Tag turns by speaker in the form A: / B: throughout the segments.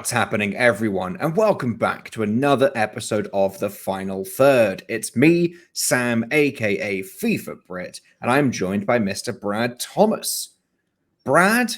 A: What's happening, everyone, and welcome back to another episode of The Final Third. It's me, Sam, aka FIFA Brit, and I'm joined by Mr. Brad Thomas. Brad,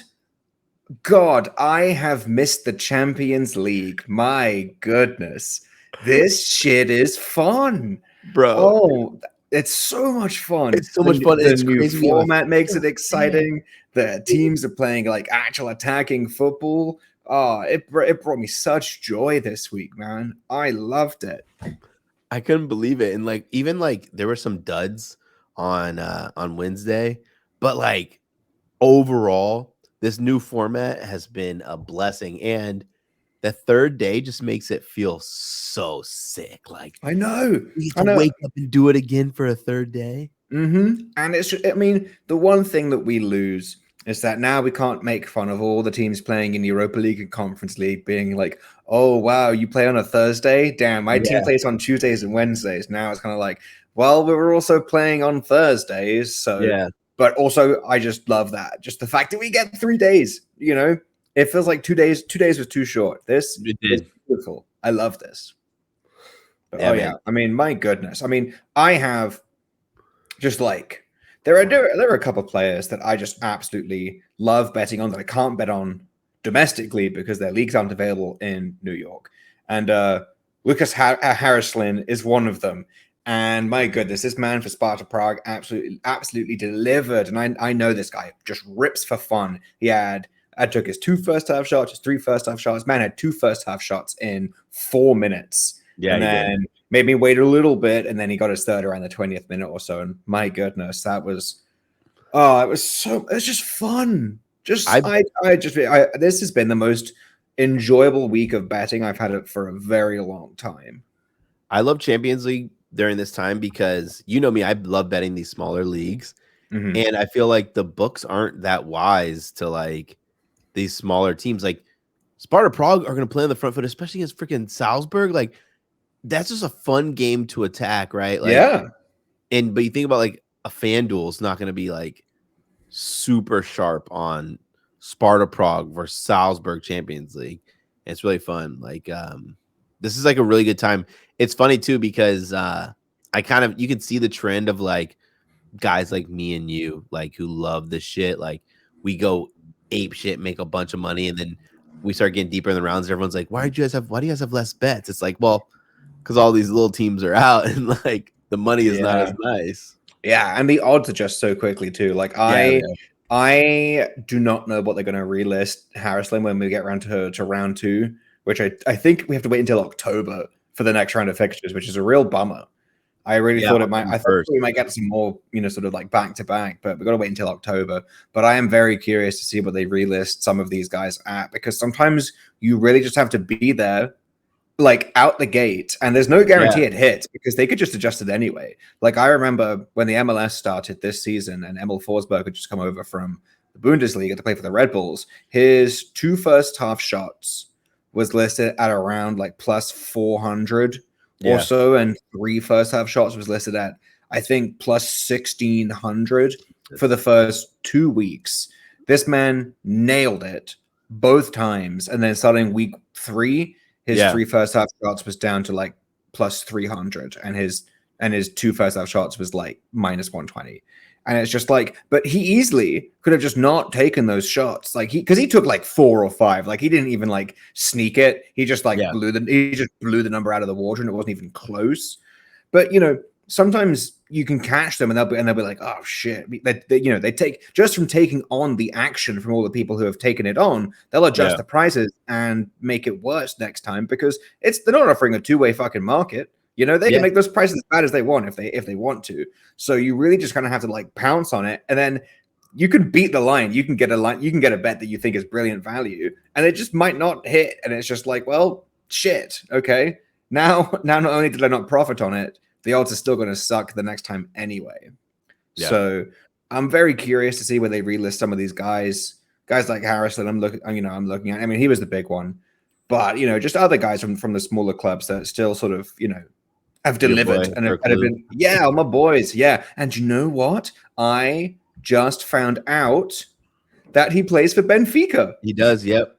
A: God, I have missed the Champions League. My goodness. This shit is fun.
B: Bro.
A: Oh, it's so much fun.
B: It's so much fun.
A: The
B: It's
A: new
B: crazy.
A: format makes it exciting. The teams are playing like actual attacking football. Oh, it brought me such joy this week, man. I loved it.
B: I couldn't believe it. And like even like there were some duds on Wednesday, but like overall, this new format has been a blessing. And the third day just makes it feel so sick. Like
A: I know.
B: you get to wake up and do it again for a third day.
A: And it's just, I mean, the one thing that we lose is that now we can't make fun of all the teams playing in Europa League and Conference League being like, oh, wow, you play on a Thursday? Damn, my team plays on Tuesdays and Wednesdays. Now it's kind of like, well, we were also playing on Thursdays. So,
B: yeah.
A: But also, I just love that. Just the fact that we get 3 days, you know, it feels like 2 days. 2 days was too short. This is beautiful. I love this. But, yeah. I mean, my goodness. I mean, I have just like, there are a couple of players that I just absolutely love betting on that I can't bet on domestically because their leagues aren't available in New York. And Lucas Harrislin is one of them. And my goodness, this man for Sparta Prague absolutely delivered. And I know this guy just rips for fun. I took his 2 first-half shots, his 3 first-half shots. Man had 2 first-half shots in 4 minutes.
B: Yeah,
A: and then made me wait a little bit, and then he got his third around the 20th minute or so. And my goodness, it was just fun. This has been the most enjoyable week of betting I've had it for a very long time.
B: I love Champions League during this time because you know me, I love betting these smaller leagues, and I feel like the books aren't that wise to like these smaller teams. Like Sparta Prague are going to play on the front foot, especially against freaking Salzburg. Like that's just a fun game to attack, right? Like,
A: yeah.
B: But you think about like a FanDuel is not going to be like super sharp on Sparta Prague versus Salzburg Champions League. And it's really fun. Like, this is like a really good time. It's funny too because you can see the trend of like guys like me and you, like who love this shit. Like we go ape shit, make a bunch of money, and then we start getting deeper in the rounds. And everyone's like, why do you guys have less bets? It's like, well, because all these little teams are out and like the money is not as nice.
A: Yeah, and the odds adjust so quickly too. Like I do not know what they're going to relist Harrislin when we get around to round 2, which I think we have to wait until October for the next round of fixtures, which is a real bummer. I really thought it might. I thought we might get some more, sort of like back to back, but we got to wait until October. But I am very curious to see what they relist some of these guys at, because sometimes you really just have to be there, like out the gate, and there's no guarantee it hits because they could just adjust it anyway. Like I remember when the MLS started this season and Emil Forsberg had just come over from the Bundesliga to play for the Red Bulls. His 2 first-half shots was listed at around like plus 400 or so, and 3 first-half shots was listed at I think plus 1600 for the first 2 weeks. This man nailed it both times, and then starting week 3. His 3 first-half shots was down to like plus 300, and his 2 first-half shots was like minus 120. And it's just like, but he easily could have just not taken those shots, like because he took like 4 or 5, like he didn't even like sneak it. He just like blew the number out of the water, and it wasn't even close. But sometimes you can catch them, and they'll be like, oh shit, they take just from taking on the action from all the people who have taken it on, they'll adjust the prices and make it worse next time, because they're not offering a 2-way fucking market. They can make those prices as bad as they want if they want to. So you really just kind of have to like pounce on it, and then you can beat the line. You can get a bet that you think is brilliant value, and it just might not hit, and it's just like, well, shit. Okay, now not only did I not profit on it, the odds are still going to suck the next time anyway. Yeah. So I'm very curious to see where they relist some of these guys like Harrison. I'm looking at. I mean, he was the big one, but just other guys from the smaller clubs that still sort of have delivered and have been my boys. Yeah, and you know what? I just found out that he plays for Benfica.
B: He does. Yep.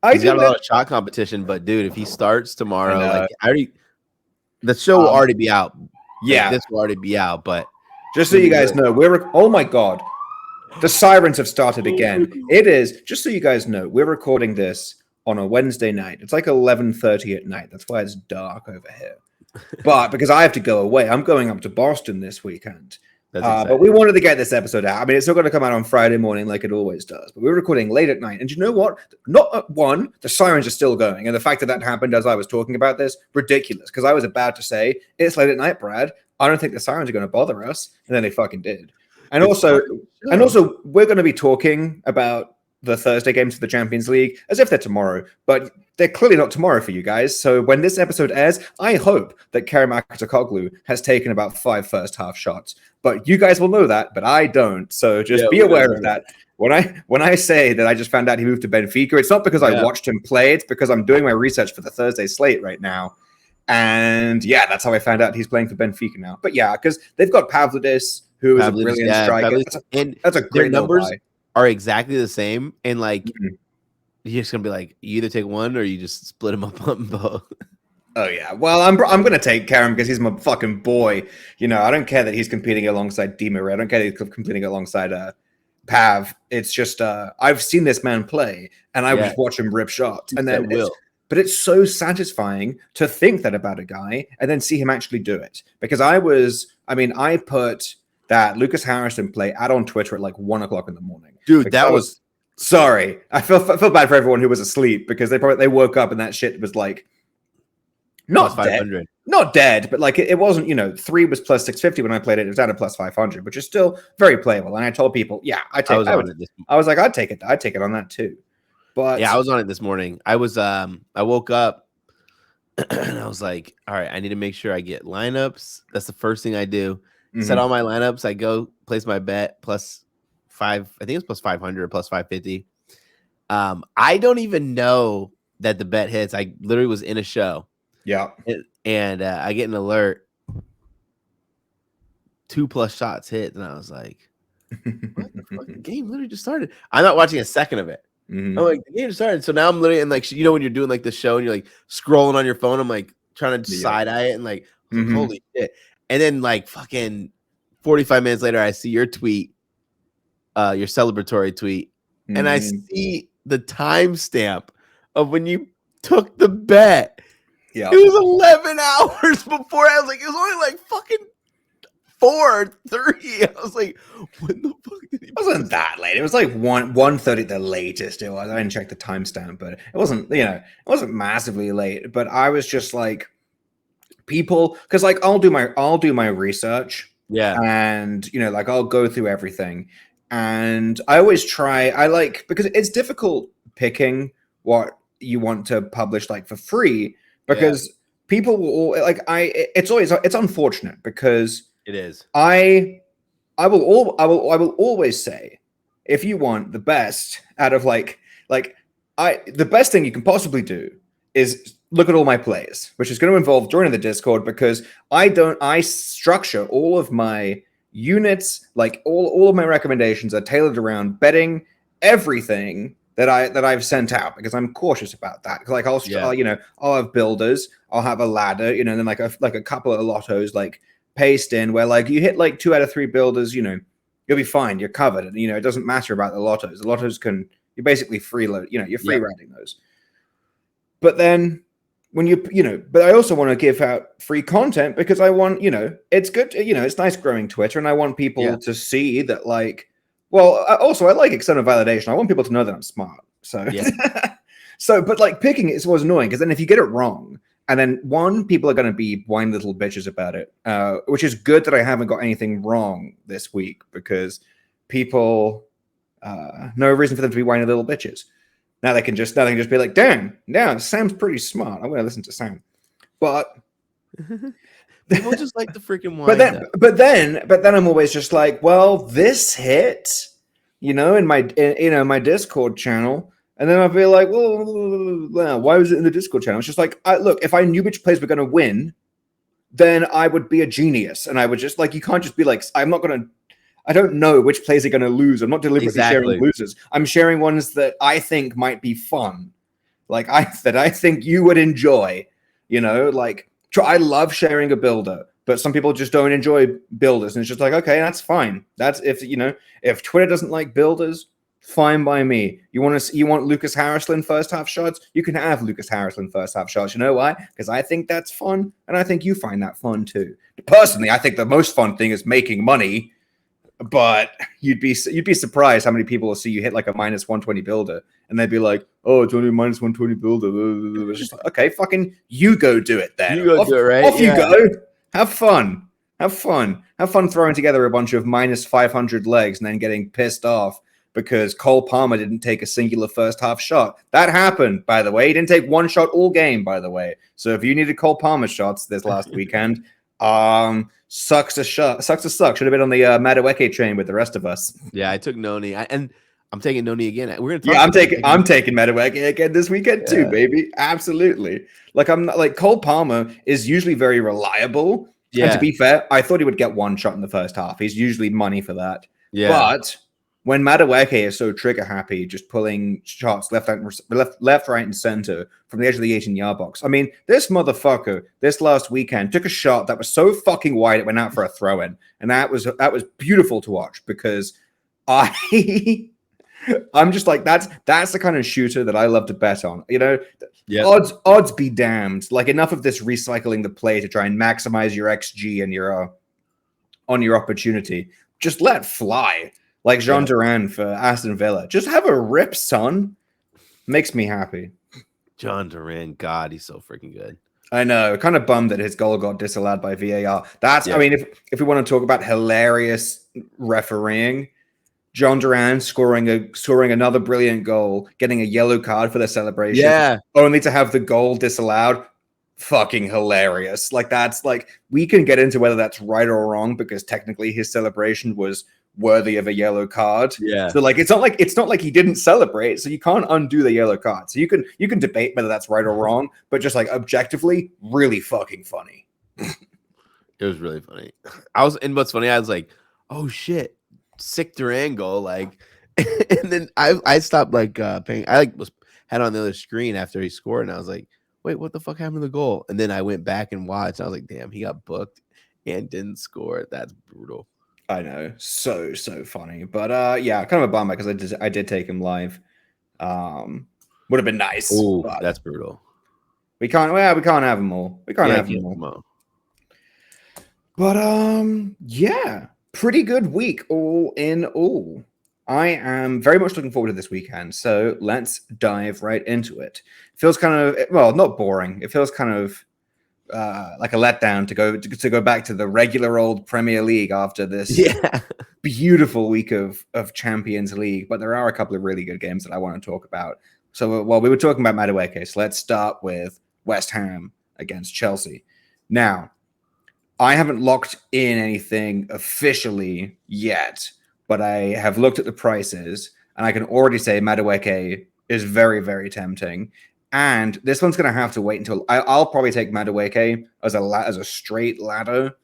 A: I
B: He's got a
A: didn't.
B: lot of shot competition, but dude, if he starts tomorrow, like the show will already be out.
A: Yeah,
B: like, this will already be out. But
A: just so you guys know, oh my god, the sirens have started again. It is, just so you guys know, we're recording this on a Wednesday night. It's like 11:30 at night. That's why it's dark over here. But because I have to go away, I'm going up to Boston this weekend. But we wanted to get this episode out. I mean, it's still going to come out on Friday morning like it always does. But we're recording late at night. And you know what? Not at one, the sirens are still going. And the fact that that happened as I was talking about this, ridiculous. Because I was about to say, it's late at night, Brad. I don't think the sirens are going to bother us. And then they fucking did. And also, we're going to be talking about the Thursday games of the Champions League as if they're tomorrow. But they're clearly not tomorrow for you guys. So when this episode airs, I hope that Kerem Aktürkoğlu has taken about 5 first half shots. But you guys will know that, but I don't. So just be aware of that. When I say that I just found out he moved to Benfica, it's not because I watched him play. It's because I'm doing my research for the Thursday slate right now. And yeah, that's how I found out he's playing for Benfica now. But yeah, because they've got Pavlidis, who is a brilliant striker. That's a great
B: numbers are exactly the same. And like, you're just gonna be like, you either take one or you just split them up on both.
A: Oh yeah, well I'm gonna take Kerem because he's my fucking boy. You know, I don't care that he's competing alongside Di Maria. I don't care that he's competing alongside Pav. It's just I've seen this man play, and I just watch him rip shots, and then but it's so satisfying to think that about a guy and then see him actually do it. Because I put that Lucas Harrison play out on Twitter at like 1 o'clock in the morning,
B: dude. That was
A: sorry. I feel bad for everyone who was asleep because they woke up and that shit was like. Not dead, but like it wasn't, 3 was plus 650 when I played it. It was down to plus 500, which is still very playable. And I told people, I'd take it on that too. But
B: I was on it this morning. I woke up and I was like, all right, I need to make sure I get lineups. That's the first thing I do. Set all my lineups. I go place my bet plus 5. I think it's plus 500 or plus 550. I don't even know that the bet hits. I literally was in a show.
A: Yeah.
B: And I get an alert. 2+ shots hit. And I was like, what the fucking game literally just started? I'm not watching a second of it. I'm like, the game just started. So now I'm literally in like, when you're doing like the show and you're like scrolling on your phone, I'm like trying to side eye it and like, holy shit. And then like fucking 45 minutes later, I see your tweet, your celebratory tweet. And I see the timestamp of when you took the bet.
A: Yeah,
B: it was 11 hours before. I was like, it was only like fucking 4:30. I was like, when the fuck did he?
A: It wasn't that late. It was like 1:30 the latest. It was. I didn't check the timestamp, but it wasn't. It wasn't massively late. But I was just like, people, because like I'll do my research.
B: Yeah,
A: and like I'll go through everything, and I always try. Because it's difficult picking what you want to publish like for free. Because people will it's unfortunate because
B: it is.
A: I will always say, if you want the best out of the best thing you can possibly do is look at all my plays, which is going to involve joining the Discord, because I structure all of my units, like all of my recommendations are tailored around betting everything that I've sent out, because I'm cautious about that. Like I'll have builders, I'll have a ladder, and then like a couple of lottos like paste in where like you hit like 2 out of 3 builders, you'll be fine, you're covered. And it doesn't matter about the lottos. The lottos you're basically freeload, you're free riding those. But then when but I also want to give out free content, because I want, it's good, it's nice growing Twitter, and I want people to see that like. Well, also I like external validation. I want people to know that I'm smart. So, but like picking it was annoying, because then if you get it wrong, and then people are going to be whiny little bitches about it, which is good that I haven't got anything wrong this week, because people, no reason for them to be whiny little bitches. Now they can just be like, damn, Sam's pretty smart. I'm going to listen to Sam. But
B: people just like the freaking wine.
A: But then I'm always just like, well, this hit, in my Discord channel, and then I'll be like, well, why was it in the Discord channel? It's just like, look, if I knew which plays were going to win, then I would be a genius, and I would just like, you can't just be like, I don't know which plays are going to lose. I'm not deliberately sharing losers. I'm sharing ones that I think might be fun. like I think you would enjoy. You know, like I love sharing a builder, but some people just don't enjoy builders, and it's just like, okay, that's fine. That's if Twitter doesn't like builders, fine by me. You want Lucas Harrisland first half shots? You can have Lucas Harrisland first half shots. You know why? Because I think that's fun, and I think you find that fun too. Personally, I think the most fun thing is making money. But you'd be surprised how many people will see you hit like a minus 120 builder, and they'd be like, "Oh, it's only minus 120 builder." It's just like, okay, fucking you go do it then.
B: You go do it, right?
A: Off you go. Have fun. Have fun throwing together a bunch of minus 500 legs and then getting pissed off because Cole Palmer didn't take a singular first half shot. That happened, by the way. He didn't take one shot all game, by the way. So if you needed Cole Palmer shots this last weekend, sucks to suck. Should have been on the Madueke train with the rest of us.
B: Yeah, I took Noni, and I'm taking Noni again. We're gonna.
A: I'm taking Madueke again this weekend too, baby. Absolutely. Like I'm not like Cole Palmer is usually very reliable. Yeah. And to be fair, I thought he would get one shot in the first half. He's usually money for that. Yeah. But when Madueke is so trigger happy, just pulling shots left, right, and center from the edge of the 18-yard box. I mean, this motherfucker this last weekend took a shot that was so fucking wide it went out for a throw-in, and that was beautiful to watch because I'm just like that's the kind of shooter that I love to bet on. You know, odds be damned. Like enough of this recycling the play to try and maximize your XG and your on your opportunity. Just let fly. Like Jean Duran for Aston Villa. Just have a rip, son. Makes me happy.
B: John Duran, God, he's so freaking good.
A: I know. Kind of bummed that his goal got disallowed by VAR. I mean, if we want to talk about hilarious refereeing, John Duran scoring another brilliant goal, getting a yellow card for the celebration, only to have the goal disallowed. Fucking hilarious. Like that's like we can get into whether that's right or wrong because technically his celebration was worthy of a yellow card. Yeah. So like it's not like he didn't celebrate, so you can't undo the yellow card. So you can debate whether that's right or wrong, but just like objectively, really fucking funny.
B: It was really funny. And what's funny, I was like, oh shit, sick Durango, like and then I stopped like paying. I like had on the other screen after he scored, and I was like, wait, what the fuck happened to the goal? And then I went back and watched. And I was like, damn, he got booked and didn't score. That's brutal.
A: I know, so funny, but yeah, kind of a bummer because I did take him live. Would have been nice.
B: Oh, that's brutal.
A: We can't have them all. We can't have them all. But yeah, pretty good week all in all. I am very much looking forward to this weekend, so let's dive right into it. Feels kind of not boring. It feels kind of like a letdown to go back to the regular old Premier League after this beautiful week of Champions League. But there are a couple of really good games that I want to talk about. So we were talking about Madueke, so let's start with West Ham against Chelsea. Now, I haven't locked in anything officially yet, but I have looked at the prices, and I can already say Madueke is very, very tempting. And this one's going to have to wait until I'll probably take Madueke as a straight ladder,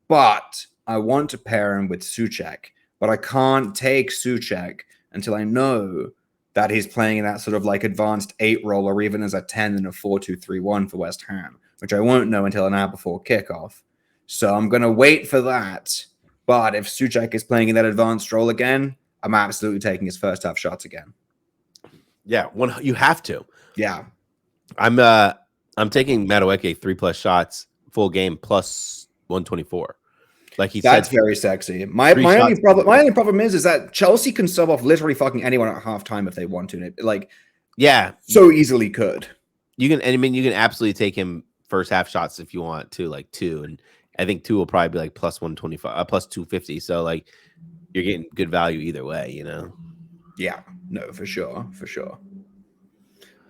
A: but I want to pair him with Souček. But I can't take Souček until I know that he's playing in that sort of like advanced 8 role or even as a 10 in a 4-2-3-1 for West Ham, which I won't know until an hour before kickoff. So I'm going to wait for that. But if Souček is playing in that advanced role again, I'm absolutely taking his first half shots again.
B: Yeah, you have to.
A: Yeah.
B: I'm taking Madueke 3+ shots full game plus 124. Like he said,
A: that's very sexy. My only problem is that Chelsea can sub off literally fucking anyone at halftime if they want to. Like,
B: yeah,
A: so easily could.
B: You can, I mean, you can absolutely take him first half shots if you want to, like 2, and I think 2 will probably be like plus 125, plus 250. So like you're getting good value either way, you know.
A: Yeah, no, for sure.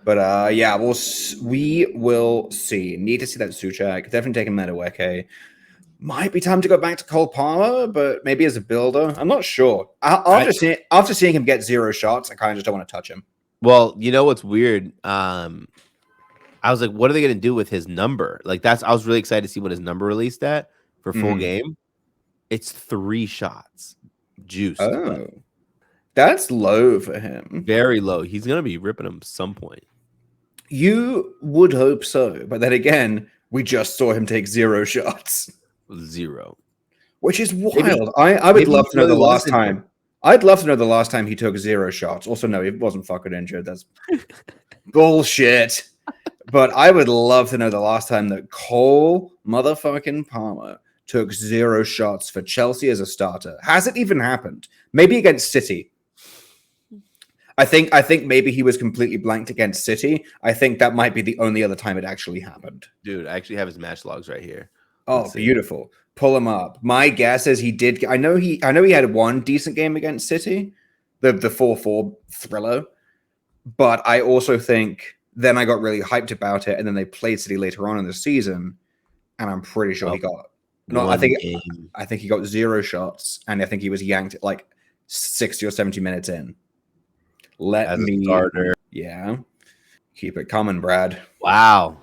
A: But yeah, we will see. Need to see that Souček. Definitely taking Madueke. Might be time to go back to Cole Palmer, but maybe as a builder. I'm not sure. After seeing him get 0 shots, I kind of just don't want to touch him.
B: Well, you know what's weird? I was like, what are they going to do with his number? Like I was really excited to see what his number released at for full game. It's 3 shots. Juice.
A: Oh, that's low for him.
B: Very low. He's going to be ripping him some point.
A: You would hope so, but then again, we just saw him take 0 shots,
B: 0.
A: which is
B: Maybe
A: wild. I would
B: maybe
A: love
B: he
A: to know the
B: really was
A: last
B: injured.
A: time. I'd love to know the last time he took 0 shots. Also, no, he wasn't fucking injured. That's bullshit. But I would love to know the last time that Cole motherfucking Palmer took 0 shots for Chelsea as a starter. Has it even happened? Maybe against City. I think maybe he was completely blanked against City. I think that might be the only other time it actually happened.
B: Dude, I actually have his match logs right here.
A: Oh, beautiful. Pull him up. My guess is he did. I know he had one decent game against City, the 4-4 thriller. But I also think then I got really hyped about it, and then they played City later on in the season, and I'm pretty sure he got no. I think he got 0 shots, and I think he was yanked at like 60 or 70 minutes in. Let me starter. Yeah. Keep it coming, Brad.
B: Wow.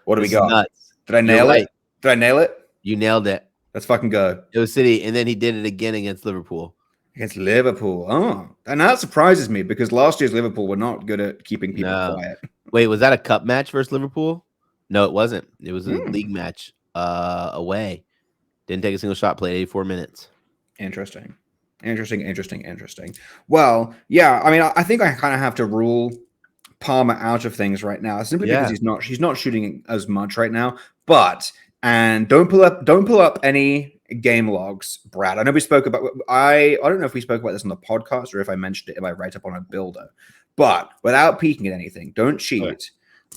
A: What do we got? Nuts. Did I nail it? Did I nail it?
B: You nailed it.
A: Let's fucking go.
B: It was City, and then he did it again against Liverpool.
A: Against Liverpool. Oh, and that surprises me because last year's Liverpool were not good at keeping people quiet.
B: Wait, was that a cup match versus Liverpool? No, it wasn't. It was a league match away. Didn't take a single shot, played 84 minutes.
A: Interesting. Well, yeah, I mean, I think I kind of have to rule Palmer out of things right now simply because he's not shooting as much right now. But don't pull up any game logs, Brad. I know we spoke about I don't know if we spoke about this on the podcast or if I mentioned it in my write-up on a builder. But without peeking at anything, don't cheat. Okay.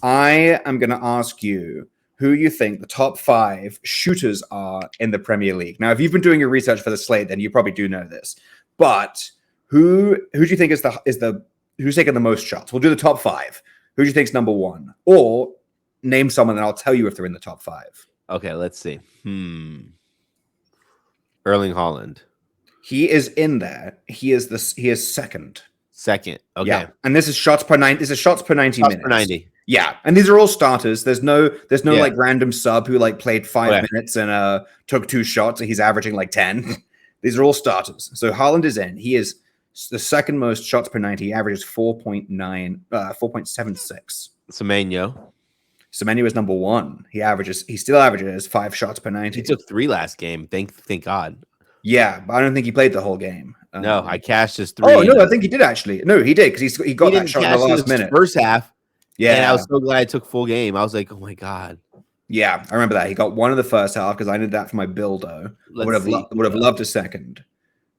A: I am going to ask you who you think the top 5 shooters are in the Premier League. Now, if you've been doing your research for the slate, then you probably do know this. But who do you think is who's taking the most shots? We'll do the top 5. Who do you think is number 1? Or name someone and I'll tell you if they're in the top 5.
B: Okay, let's see. Erling Haaland.
A: He is in there. He is second.
B: Second. Okay.
A: Yeah. And this is shots per 90. This is shots per 90 minutes.
B: Per 90.
A: Yeah, and these are all starters. There's no like random sub who like played 5 minutes and took 2 shots and he's averaging like 10. These are all starters. So Haaland is in. He is the second most shots per 90. He averages 4.76. Semenyo is number 1. He still averages 5 shots per 90.
B: He took 3 last game. Thank God.
A: Yeah, but I don't think he played the whole game.
B: No, I cashed his 3.
A: Oh no, I think he did actually. No, he did because he got that shot in the last minute.
B: First half.
A: Yeah,
B: and I was so glad I took full game. I was like, oh my God.
A: Yeah, I remember that. He got 1 in the first half because I did that for my buildo. Would have loved a second.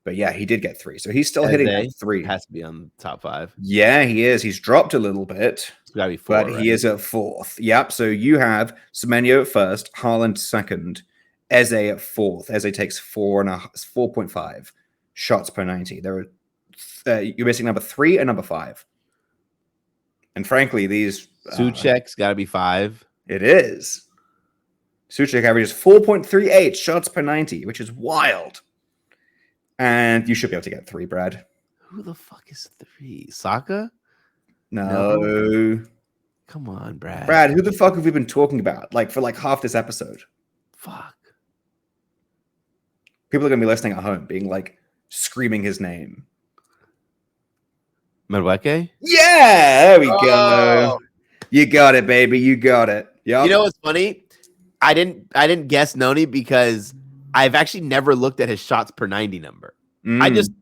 A: But yeah, he did get 3. So he's still hitting that 3.
B: Has to be on the top 5.
A: Yeah, he is. He's dropped a little bit.
B: It's got to be 4.
A: But he is at 4th. Yep. So you have Semenyo at 1st, Haaland 2nd, Eze at 4th. Eze takes 4.5 shots per 90. There are you're missing number 3 and number 5. And frankly, these
B: Souček's got to be 5.
A: It is. Souček averages 4.38 shots per 90, which is wild. And you should be able to get 3, Brad.
B: Who the fuck is 3? Saka?
A: No.
B: Come on, Brad.
A: Brad, who the fuck have we been talking about? Like for like half this episode.
B: Fuck.
A: People are going to be listening at home, being like screaming his name.
B: Madueke?
A: Yeah, there we go. You got it, baby. You got it. Yep.
B: You know what's funny? I didn't guess Noni because I've actually never looked at his shots per 90 number. I just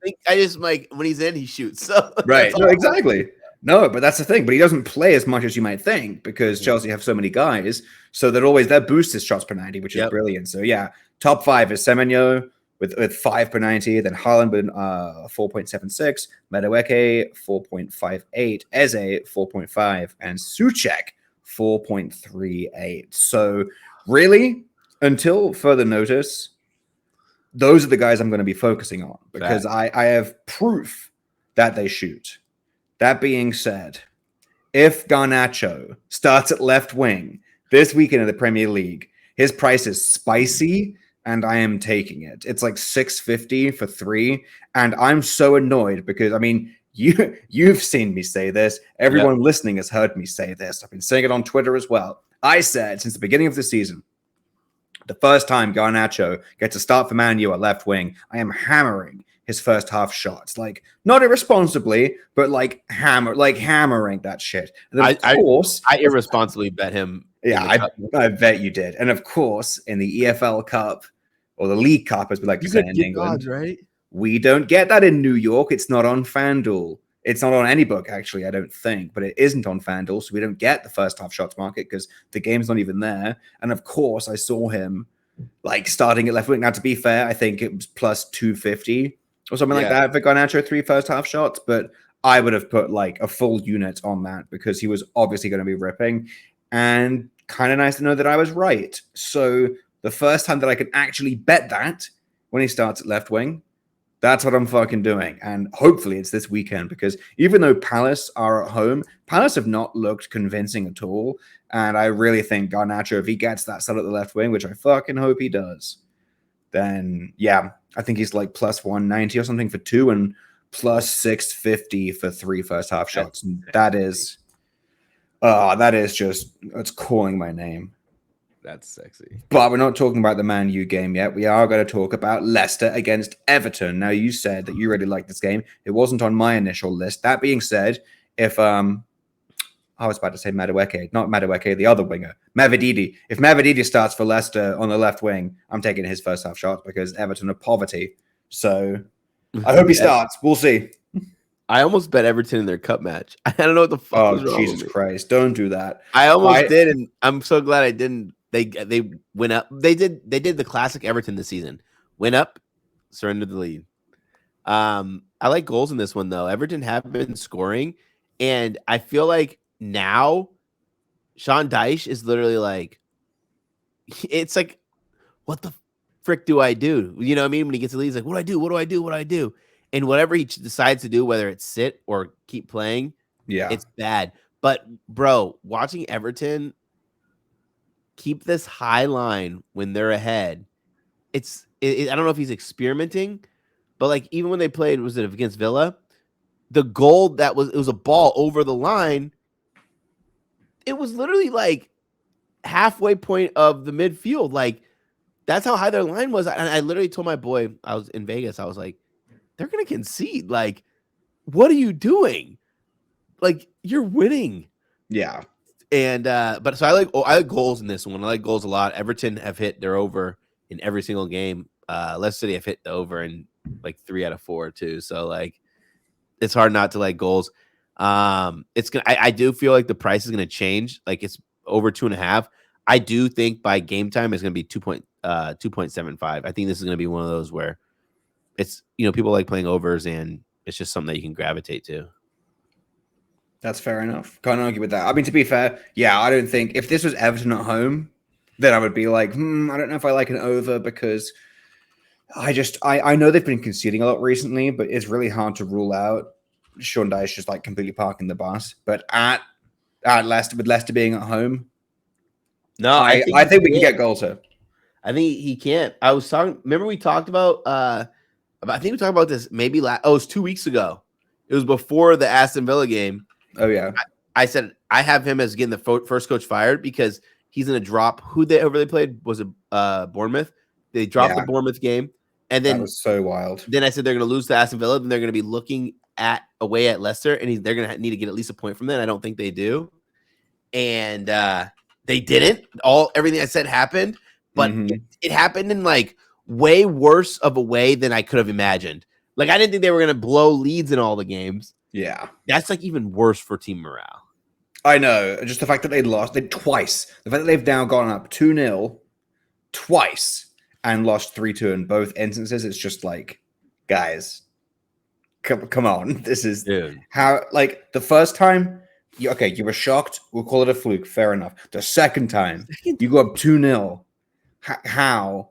B: like when he's in, he shoots. So
A: right. No, exactly. No, but that's the thing. But he doesn't play as much as you might think because Chelsea have so many guys. So that boosts his shots per 90, which is brilliant. So yeah, top 5 is Semenyo with 5 per 90, then Haaland with 4.76, Madueke 4.58, Eze 4.5, and Souček 4.38. So really, until further notice, those are the guys I'm going to be focusing on because I have proof that they shoot. That being said, if Garnacho starts at left wing this weekend in the Premier League, his price is spicy and I am taking it. It's like $6.50 for 3. And I'm so annoyed because, I mean, you've seen me say this. Everyone listening has heard me say this. I've been saying it on Twitter as well. I said since the beginning of the season, the first time Garnacho gets a start for Man U at left wing, I am hammering his first half shots, like not irresponsibly, but like hammering that shit. And then
B: I irresponsibly bet him.
A: Yeah, I bet you did. And of course, in the EFL Cup or the League Cup, as we like to say in England,
B: odds, right?
A: We don't get that in New York. It's not on FanDuel. It's not on any book, actually, I don't think, but it isn't on FanDuel, so we don't get the first half shots market because the game's not even there. And of course, I saw him like starting at left wing. Now, to be fair, I think it was plus 250 or something like that for Garnacho 3 first half shots, but I would have put like a full unit on that because he was obviously going to be ripping. And kind of nice to know that I was right. So the first time that I could actually bet that when he starts at left wing, that's what I'm fucking doing. And hopefully it's this weekend because even though Palace are at home, Palace have not looked convincing at all. And I really think Garnacho, if he gets that set at the left wing, which I fucking hope he does, then yeah, I think he's like plus 190 or something for 2 and plus 650 for 3 first half shots. And that is just, it's calling my name.
B: That's sexy.
A: But we're not talking about the Man U game yet. We are going to talk about Leicester against Everton. Now, you said that you really liked this game. It wasn't on my initial list. That being said, if I was about to say Madueke, not Madueke, the other winger, Mavididi. If Mavididi starts for Leicester on the left wing, I'm taking his first half shot because Everton are poverty. So I hope he starts. We'll see.
B: I almost bet Everton in their cup match. I don't know what the fuck was wrong
A: Jesus Christ. Don't do that.
B: I almost did, and I'm so glad I didn't. They went up. They did the classic Everton this season. Went up, surrendered the lead. I like goals in this one though. Everton have been scoring, and I feel like now Sean Dyche is literally like, it's like, what the frick do I do? You know what I mean? When he gets the lead, he's like, what do I do? What do I do? What do I do? And whatever he decides to do, whether it's sit or keep playing, it's bad. But bro, watching Everton keep this high line when they're ahead, I don't know if he's experimenting, but like even when they played, was it against Villa? The goal it was a ball over the line. It was literally like halfway point of the midfield. Like that's how high their line was. And I literally told my boy, I was in Vegas, I was like, they're going to concede. Like, what are you doing? Like, you're winning.
A: Yeah.
B: And, but so I like goals in this one. I like goals a lot. Everton have hit their over in every single game. Leicester City have hit the over in like 3 out of 4 too. So like, it's hard not to like goals. I do feel like the price is going to change. Like it's over 2.5. I do think by game time, it's going to be 2.75. I think this is going to be one of those where it's, people like playing overs and it's just something that you can gravitate to.
A: That's fair enough. Can't argue with that. I mean, to be fair, yeah, I don't think if this was Everton at home, then I would be like, I don't know if I like an over because I know they've been conceding a lot recently, but it's really hard to rule out Sean Dyche just like completely parking the bus. But at Leicester, with Leicester being at home,
B: no,
A: I think we can get goals here.
B: I think he can't. I was talking. Remember we talked about. I think we talked about this maybe it was 2 weeks ago. It was before the Aston Villa game.
A: Oh yeah.
B: I said I have him as getting the first coach fired because he's going to drop whoever they played. Was it Bournemouth? They dropped the Bournemouth game, and then
A: that was so wild.
B: Then I said they're going to lose to Aston Villa. Then they're going to be looking away at Leicester, and they're going to need to get at least a point from that. I don't think they do, and they didn't. Everything I said happened, but it happened in like way worse of a way than I could have imagined. Like I didn't think they were going to blow leads in all the games.
A: Yeah,
B: that's like even worse for team morale.
A: I know. Just the fact that they lost twice. The fact that they've now gone up 2-0 twice and lost 3-2 in both instances. It's just like, guys, come on. This is how, like, the first time, you were shocked. We'll call it a fluke. Fair enough. The second time, you go up 2-0. How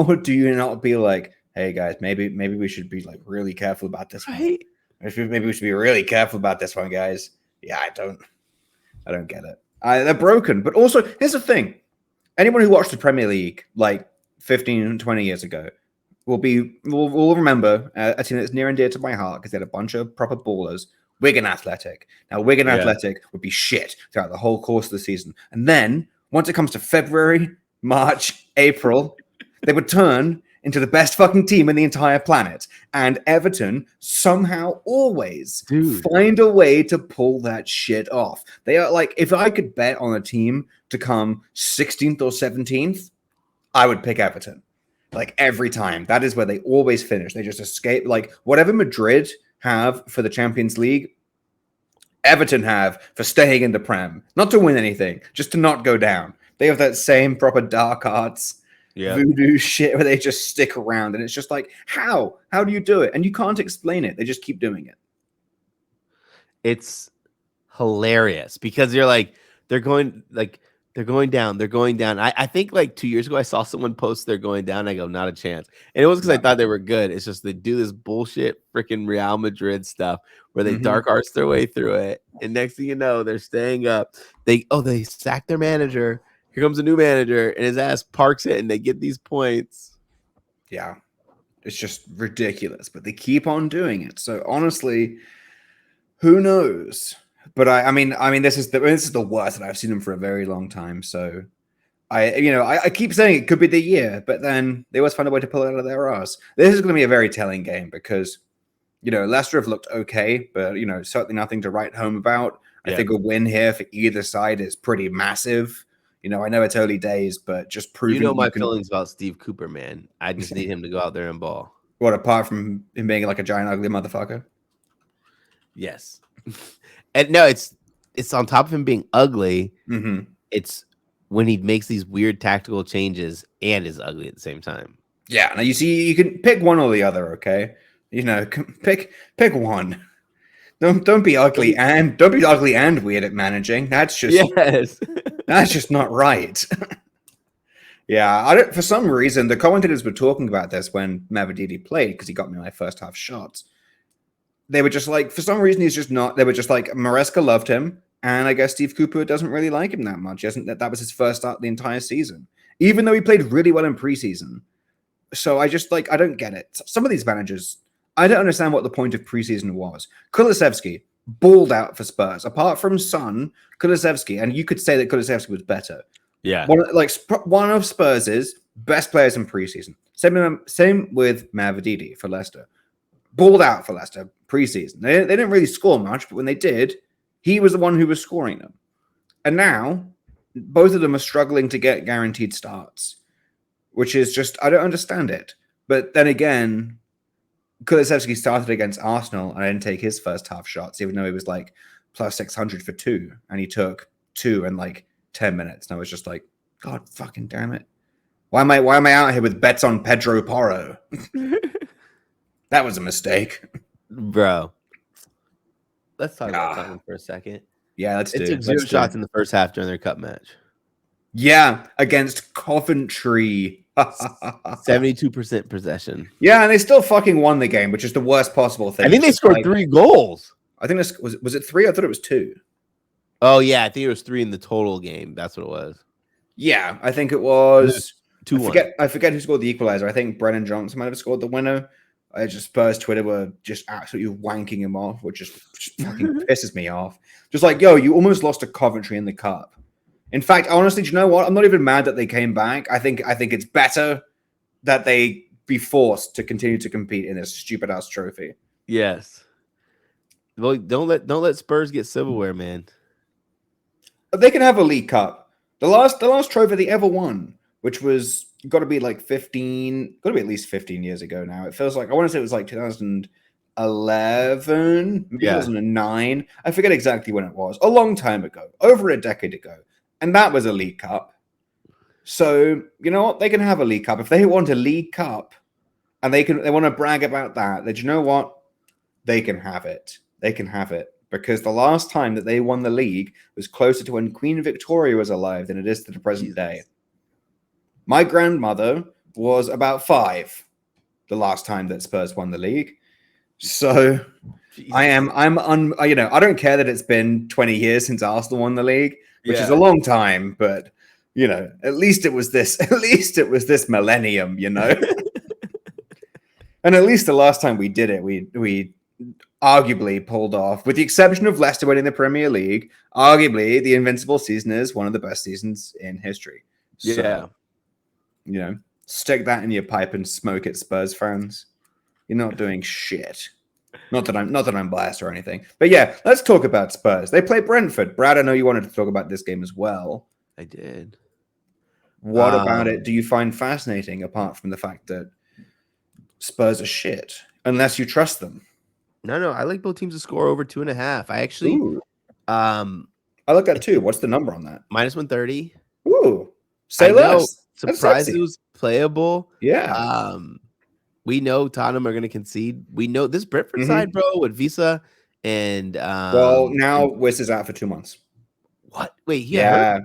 A: do you not be like, hey, guys, maybe we should be, like, really careful about this one. Maybe we should be really careful about this one, guys. Yeah, I don't get it. They're broken. But also, here's the thing. Anyone who watched the Premier League, like, 15, 20 years ago will remember a team that's near and dear to my heart because they had a bunch of proper ballers, Wigan Athletic. Now, Wigan Athletic would be shit throughout the whole course of the season. And then, once it comes to February, March, April, they would turn into the best fucking team in the entire planet. And Everton somehow always find a way to pull that shit off. They are like, if I could bet on a team to come 16th or 17th, I would pick Everton. Like every time. That is where they always finish. They just escape. Like whatever Madrid have for the Champions League, Everton have for staying in the Prem. Not to win anything, just to not go down. They have that same proper dark arts voodoo shit where they just stick around. And it's just like, how? How do you do it? And you can't explain it. They just keep doing it.
B: It's hilarious because you're like, they're going down. I think like 2 years ago, I saw someone post they're going down. I go, not a chance. And it was because I thought they were good. It's just they do this bullshit freaking Real Madrid stuff where they dark arts their way through it. And next thing you know, they're staying up. They sack their manager. Here comes a new manager and his ass parks it and they get these points.
A: Yeah. It's just ridiculous, but they keep on doing it. So honestly, who knows? But I mean, this is the worst that I've seen them for a very long time. So I keep saying it could be the year, but then they always find a way to pull it out of their ass. This is going to be a very telling game because, Leicester have looked okay, but, certainly nothing to write home about. I think a win here for either side is pretty massive. I know it's early days, but just proving
B: my feelings about Steve Cooper, man. I just need him to go out there and ball.
A: What, apart from him being like a giant ugly motherfucker?
B: Yes. And no, it's on top of him being ugly. It's when he makes these weird tactical changes and is ugly at the same time.
A: Yeah. Now you see, you can pick one or the other. Okay, pick one. Don't be ugly and weird at managing. That's just that's just not right. Yeah, for some reason the commentators were talking about this when Mavididi played because he got me my first half shots. They were just like, for some reason, he's just not. They were just like, Maresca loved him, and I guess Steve Cooper doesn't really like him that much. That was his first start the entire season, even though he played really well in preseason. So I don't get it. Some of these managers, I don't understand what the point of preseason was. Kulusevski balled out for Spurs. Apart from Son, Kulusevski, and you could say that Kulusevski was better.
B: Yeah,
A: one of Spurs' best players in preseason. Same with Mavididi for Leicester. Balled out for Leicester preseason. They didn't really score much, but when they did, he was the one who was scoring them. And now, both of them are struggling to get guaranteed starts, which is just, I don't understand it. But then again, Kulusevski started against Arsenal and I didn't take his first half shots, even though he was like plus 600 for 2, and he took 2 in like 10 minutes. And I was just like, God fucking damn it. Why am I out here with bets on Pedro Porro? That was a mistake.
B: Bro. Let's talk about something for a second.
A: Yeah, let's do it.
B: They took 0 shots in the first half during their cup match.
A: Yeah, against Coventry.
B: 72% possession.
A: Yeah, and they still fucking won the game, which is the worst possible thing.
B: I think they scored 3 goals.
A: I think this was it 3? I thought it was 2.
B: Oh yeah, I think it was 3 in the total game. That's what it was.
A: Yeah, I think it was
B: 2-1.
A: I forget who scored the equalizer. I think Brennan Johnson might have scored the winner. Spurs Twitter were just absolutely wanking him off, which just fucking pisses me off. Just like, yo, you almost lost to Coventry in the cup. In fact, honestly, do you know what? I'm not even mad that they came back. I think it's better that they be forced to continue to compete in this stupid ass trophy.
B: Yes. Well, don't let Spurs get silverware, man.
A: But they can have a League Cup. The last trophy they ever won, which was got to be like 15, got to be at least 15 years ago now. It feels like, I want to say it was like 2011, maybe 2009. I forget exactly when it was. A long time ago, over a decade ago. And that was a League Cup. So, you know what? They can have a League Cup. If they want a League Cup and they want to brag about that, you know what? They can have it. They can have it. Because the last time that they won the league was closer to when Queen Victoria was alive than it is to the present day. My grandmother was about 5 the last time that Spurs won the league. So I don't care that it's been 20 years since Arsenal won the league, which is a long time, but at least it was this millennium, And at least the last time we did it, we arguably pulled off, with the exception of Leicester winning the Premier League, arguably the Invincible season is one of the best seasons in history. So, Stick that in your pipe and smoke it, Spurs fans. You're not doing shit. Not that I'm biased or anything. But yeah, let's talk about Spurs. They play Brentford. Brad, I know you wanted to talk about this game as well.
B: I did.
A: What about it do you find fascinating, apart from the fact that Spurs are shit, unless you trust them?
B: No, I like both teams to score over 2.5. I actually,
A: Ooh. I like that too. What's the number on that?
B: minus 130.
A: Ooh, say less.
B: Surprised it was playable.
A: Yeah.
B: We know Tottenham are going to concede. We know this Brentford side, bro, with Visa and
A: well, now Wiss is out for 2 months.
B: What? Wait, he hurt?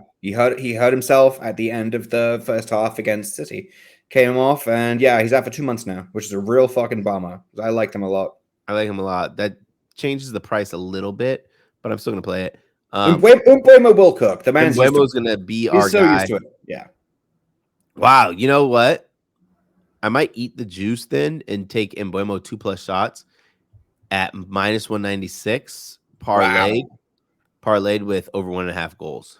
A: He hurt himself at the end of the first half against City. Came off, and yeah, he's out for 2 months now, which is a real fucking bummer. I liked him a lot.
B: I like him a lot. That changes the price a little bit, but I'm still gonna play it.
A: Mbeumo will cook. The man's
B: Mbeumo's gonna be our
A: so
B: guy.
A: Used to it. Yeah.
B: Wow. You know what? I might eat the juice then and take Mbeumo 2+ shots at minus 196 parlayed with over 1.5 goals.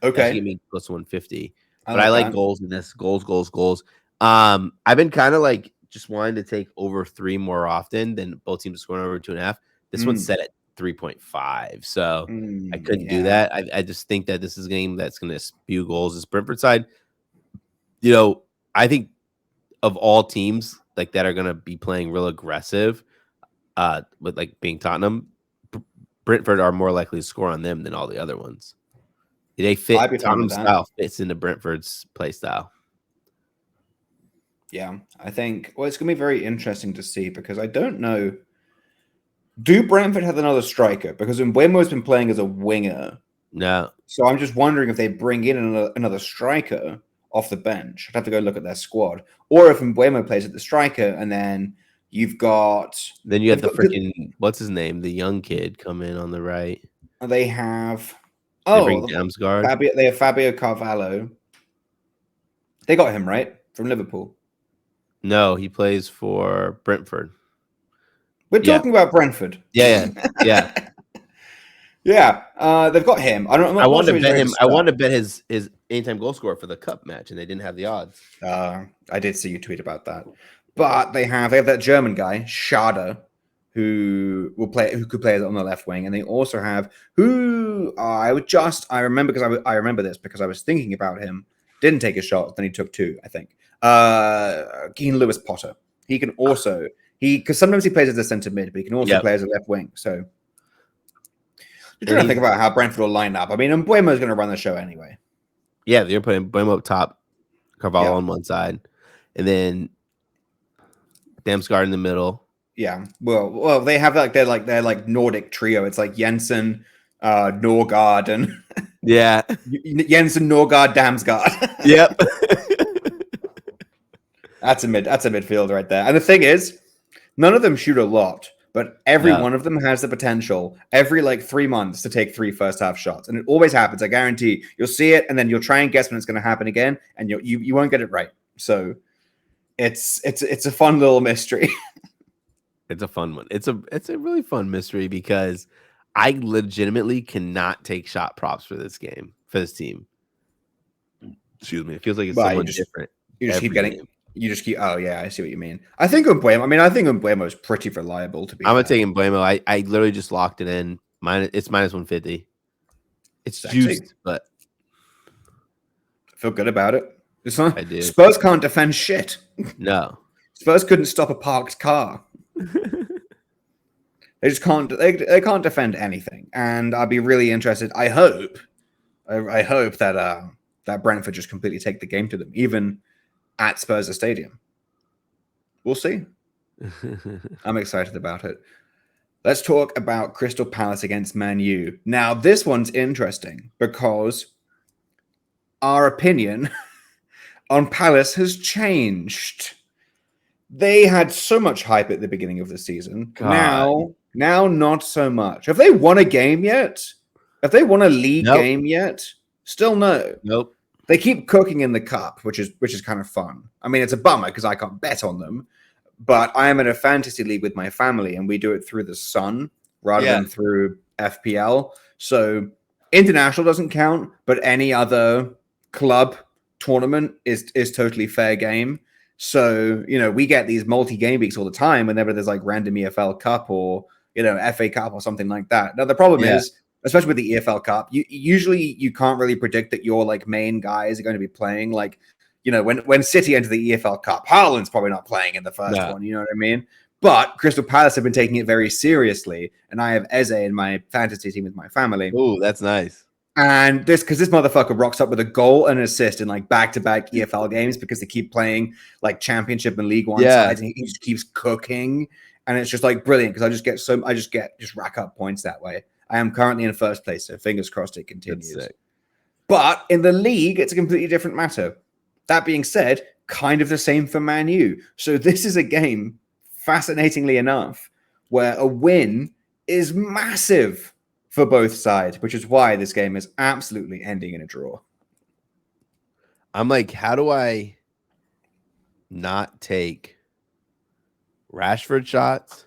A: Okay.
B: Give me close to 150. But I like goals in this. Goals. I've been kind of like just wanting to take over 3 more often than both teams scoring over 2.5. This one's set at 3.5. So I couldn't do that. I just think that this is a game that's going to spew goals. This Brentford side, I think of all teams like that are going to be playing real aggressive with like being Tottenham, Brentford are more likely to score on them than all the other ones. They fit Tottenham style fits into Brentford's play style.
A: Yeah, I think it's going to be very interesting to see because I don't know. Do Brentford have another striker? Because Mbeumo's been playing as a winger.
B: No.
A: So I'm just wondering if they bring in another striker off the bench. I'd have to go look at their squad. Or if Mbeumo plays at the striker and then you've got...
B: Then you have the freaking... What's his name? The young kid come in on the right.
A: They have...
B: They bring Damsgaard.
A: They have Fabio Carvalho. They got him, right? From Liverpool.
B: No, he plays for Brentford.
A: We're talking about Brentford.
B: Yeah.
A: Yeah. They've got him.
B: I wanted to bet him. I wanted to bet his anytime goal scorer for the cup match, and they didn't have the odds.
A: I did see you tweet about that. But they have that German guy, Schade, who could play on the left wing, and they also have I remember this because I was thinking about him. Didn't take a shot, then he took 2, I think. Keane Lewis Potter. He can also because sometimes he plays as a centre mid, but he can also play as a left wing. So you're trying to think about how Brentford will line up. I mean, Mbeumo's going to run the show anyway.
B: Yeah, they're putting Mbeumo up top, Carvalho on one side, and then Damsgaard in the middle.
A: Yeah, well, they have their Nordic trio. It's like Jensen, Norgard, and Jensen, Norgard, Damsgaard.
B: Yep,
A: that's a midfield right there. And the thing is, none of them shoot a lot, but every one of them has the potential every 3 months to take 3 first half shots, and it always happens. I guarantee you'll see it, and then you'll try and guess when it's going to happen again, and you won't get it right. So it's a fun little mystery.
B: It's a fun one. It's a really fun mystery because I legitimately cannot take shot props for this game, for this team. Excuse me. It feels like it's someone different.
A: You just keep getting. Game. You just keep. Oh yeah, I see what you mean. I think Mbeumo is pretty reliable. To be,
B: I'm gonna take Mbeumo. I literally just locked it in. It's minus 150. It's juiced, but
A: I feel good about it. It's not.
B: I do.
A: Spurs can't defend shit.
B: No.
A: Spurs couldn't stop a parked car. They just can't. They can't defend anything, and I'll be really interested. I hope that that Brentford just completely take the game to them, even at Spurs Stadium. We'll see. I'm excited about it. Let's talk about Crystal Palace against Man U. Now, this one's interesting because our opinion on Palace has changed. They had so much hype at the beginning of the season. God. Now not so much. Have they won a game yet? Have they won a league game yet? Still no.
B: Nope.
A: They keep cooking in the cup, which is kind of fun. I mean, it's a bummer because I can't bet on them. But I am in a fantasy league with my family, and we do it through the Sun rather than through FPL. So international doesn't count, but any other club tournament is totally fair game. So, we get these multi-game weeks all the time whenever there's like random EFL Cup or, FA Cup or something like that. Now, the problem is, especially with the EFL Cup, you can't really predict that your like main guys are going to be playing. Like, when City enter the EFL Cup, Haaland's probably not playing in the first one. You know what I mean? But Crystal Palace have been taking it very seriously, and I have Eze in my fantasy team with my family.
B: Oh, that's nice.
A: And this motherfucker rocks up with a goal and an assist in like back-to-back EFL games because they keep playing like Championship and League One sides, and he just keeps cooking, and it's just like brilliant because I just rack up points that way. I am currently in first place, so fingers crossed it continues. But in the league, it's a completely different matter. That being said, kind of the same for Man U. So this is a game, fascinatingly enough, where a win is massive for both sides, which is why this game is absolutely ending in a draw.
B: I'm like, how do I not take Rashford shots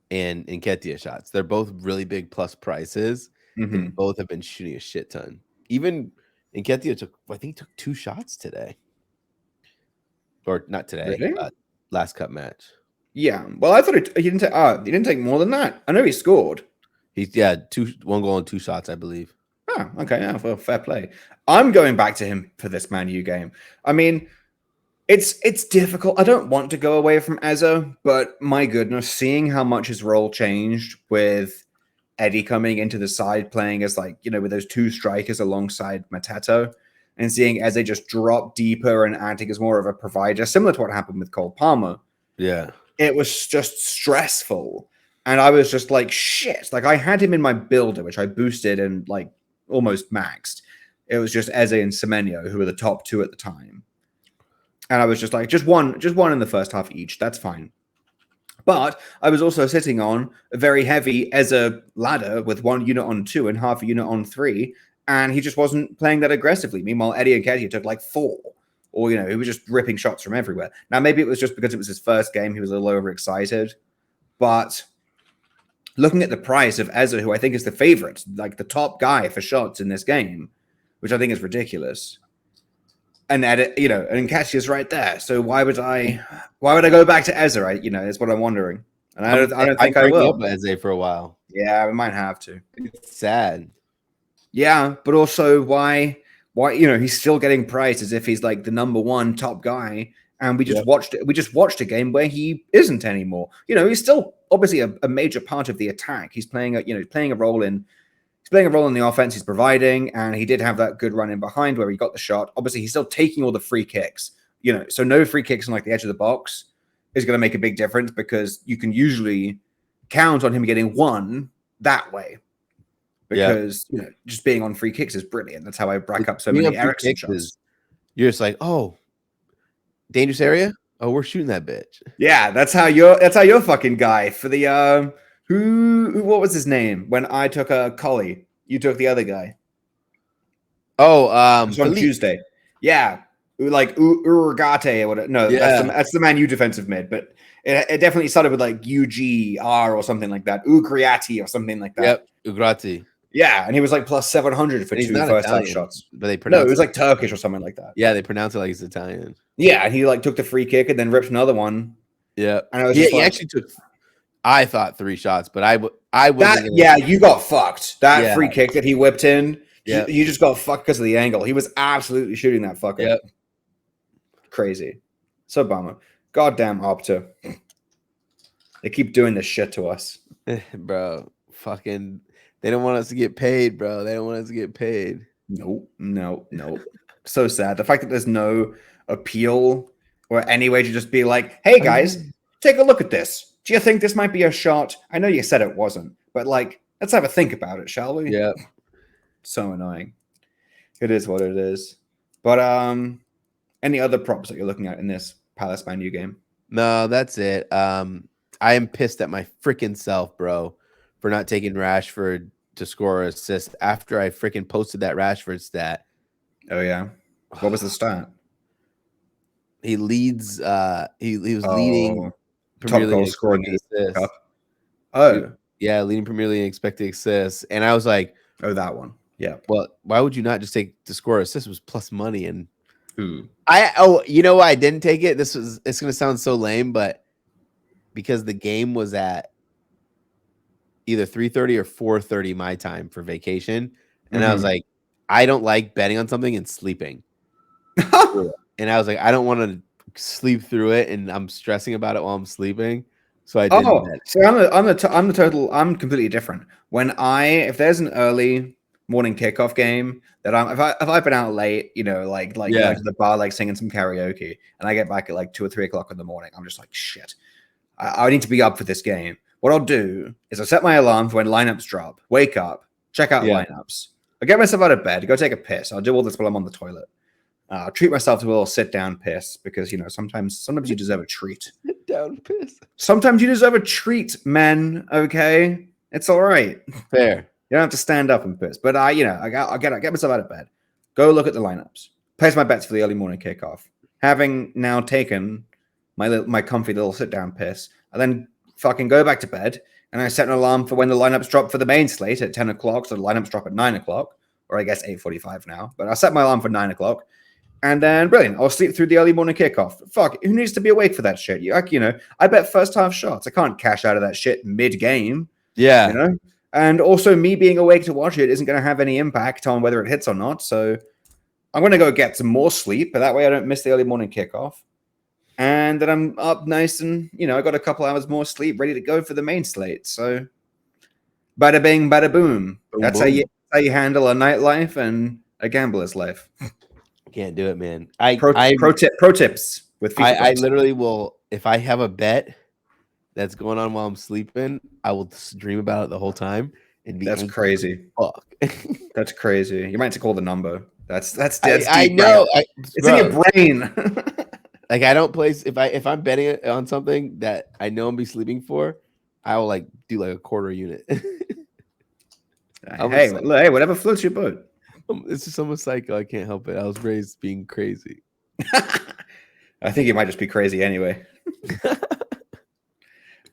B: and Nketiah shots? They're both really big plus prices, and both have been shooting a shit ton. Even Nketiah took 2 shots today. Or not today,
A: really?
B: Last cup match.
A: Yeah. Well, I thought he didn't take more than that. I know he scored.
B: He's 1 goal and 2 shots, I believe.
A: Oh, okay. Yeah, well, fair play. I'm going back to him for this Man U game. I mean, it's difficult. I don't want to go away from Eze, but my goodness, seeing how much his role changed with Eddie coming into the side, playing as like, with those 2 strikers alongside Mateta, and seeing Eze just drop deeper and acting as more of a provider, similar to what happened with Cole Palmer.
B: Yeah.
A: It was just stressful. And I was just like, shit. Like, I had him in my builder, which I boosted and like almost maxed. It was just Eze and Semenyo, who were the top 2 at the time. And I was just like, just one in the first half each. That's fine. But I was also sitting on a very heavy Eze ladder with 1 unit on 2 and half a unit on 3. And he just wasn't playing that aggressively. Meanwhile, Eddie Nketiah took like 4. Or, he was just ripping shots from everywhere. Now, maybe it was just because it was his first game. He was a little overexcited. But looking at the price of Eze, who I think is the favorite, like the top guy for shots in this game, which I think is ridiculous. And and Nketiah is right there. So why would I go back to Eze? Right? Is what I'm wondering. And I don't think I will.
B: Up Eze for a while.
A: Yeah, we might have to.
B: It's sad.
A: Yeah, but also why he's still getting priced as if he's like the number 1 top guy, and we just watched a game where he isn't anymore. He's still obviously a major part of the attack. He's playing a role in the offense. He's providing, and he did have that good run in behind where he got the shot. Obviously, he's still taking all the free kicks. So no free kicks on like the edge of the box is going to make a big difference because you can usually count on him getting 1 that way. Because just being on free kicks is brilliant. That's how I rack up so many Eriksen shots.
B: You're just like, oh, dangerous area. Oh, we're shooting that bitch.
A: Yeah, that's how you're fucking guy for the who what was his name when I took a collie? You took the other guy.
B: Oh,
A: on Tuesday. Yeah, like Urgate or whatever. No, that's the Man U defensive mid, but it definitely started with like UGR or something like that. Ugriati or something like that.
B: Yep, Ugrati.
A: Yeah, and he was like plus 700 for 2 first-time shots.
B: But it
A: was like Turkish or something like that.
B: Yeah, they pronounce it like he's Italian.
A: Yeah, and he like took the free kick and then ripped another one.
B: Yeah,
A: and I was
B: he actually took. I thought 3 shots, but I wasn't.
A: You got fucked. That free kick that he whipped in. Yeah, you just got fucked because of the angle. He was absolutely shooting that fucker.
B: Yep.
A: Crazy. So bummer. Goddamn Opta. They keep doing this shit to us,
B: bro. Fucking. They don't want us to get paid, bro. They don't want us to get paid.
A: No. So sad. The fact that there's no appeal or any way to just be like, hey, guys, take a look at this. Do you think this might be a shot? I know you said it wasn't, but like, let's have a think about it, shall we?
B: Yeah.
A: So annoying. It is what it is. But any other props that you're looking at in this Palace Man U game?
B: No, that's it. I am pissed at my freaking self, bro, for not taking Rashford to score an assist after I freaking posted that Rashford stat.
A: Oh yeah, what was the stat?
B: He leads. He was leading
A: Premier League scoring
B: assists.
A: Cup. Oh
B: yeah, leading Premier League expected assists, and I was like,
A: oh, that one. Yeah.
B: Well, why would you not just take to score assist? It was plus money, and
A: Ooh.
B: You know why I didn't take it? It's gonna sound so lame, but because the game was at either 3:30 or 4:30 my time for vacation, and I was like, I don't like betting on something and sleeping. And I was like, I don't want to sleep through it, and I'm stressing about it while I'm sleeping, so I didn't bet.
A: So I'm completely different. If there's an early morning kickoff game that if I've been out late, like going to the bar, like singing some karaoke, and I get back at like 2 or 3 o'clock in the morning, I'm just like, shit, I need to be up for this game. What I'll do is I set my alarm for when lineups drop, wake up, check out lineups. I get myself out of bed, go take a piss. I'll do all this while I'm on the toilet. Treat myself to a little sit down piss because sometimes you deserve a treat.
B: Sit down piss.
A: Sometimes you deserve a treat, men. Okay, it's all right.
B: Fair.
A: You don't have to stand up and piss. But I get myself out of bed, go look at the lineups, place my bets for the early morning kickoff. Having now taken my comfy little sit down piss, I then fucking go back to bed and I set an alarm for when the lineups drop for the main slate at 10 o'clock. So the lineups drop at 9 o'clock, or I guess 8:45 now. But I set my alarm for 9 o'clock. And then, brilliant, I'll sleep through the early morning kickoff. Fuck, who needs to be awake for that shit? I bet first half shots. I can't cash out of that shit mid-game.
B: Yeah.
A: And also, me being awake to watch it isn't going to have any impact on whether it hits or not. So I'm going to go get some more sleep, but that way I don't miss the early morning kickoff. And then I'm up nice and, I got a couple hours more sleep ready to go for the main slate. So bada bing, bada boom. That's boom. How you handle a nightlife and a gambler's life.
B: Can't do it, man.
A: Pro tips with FIFA.
B: I literally will, if I have a bet that's going on while I'm sleeping, I will dream about it the whole time and be
A: that's crazy.
B: Fuck.
A: That's crazy. You might have to call the number. That's deep.
B: I know.
A: It's in your brain.
B: Like I don't place if I'm betting on something that I know I'm be sleeping for, I will like do like a quarter unit.
A: Hey, whatever floats your boat.
B: It's just almost psycho. I can't help it. I was raised being crazy.
A: I think you might just be crazy anyway.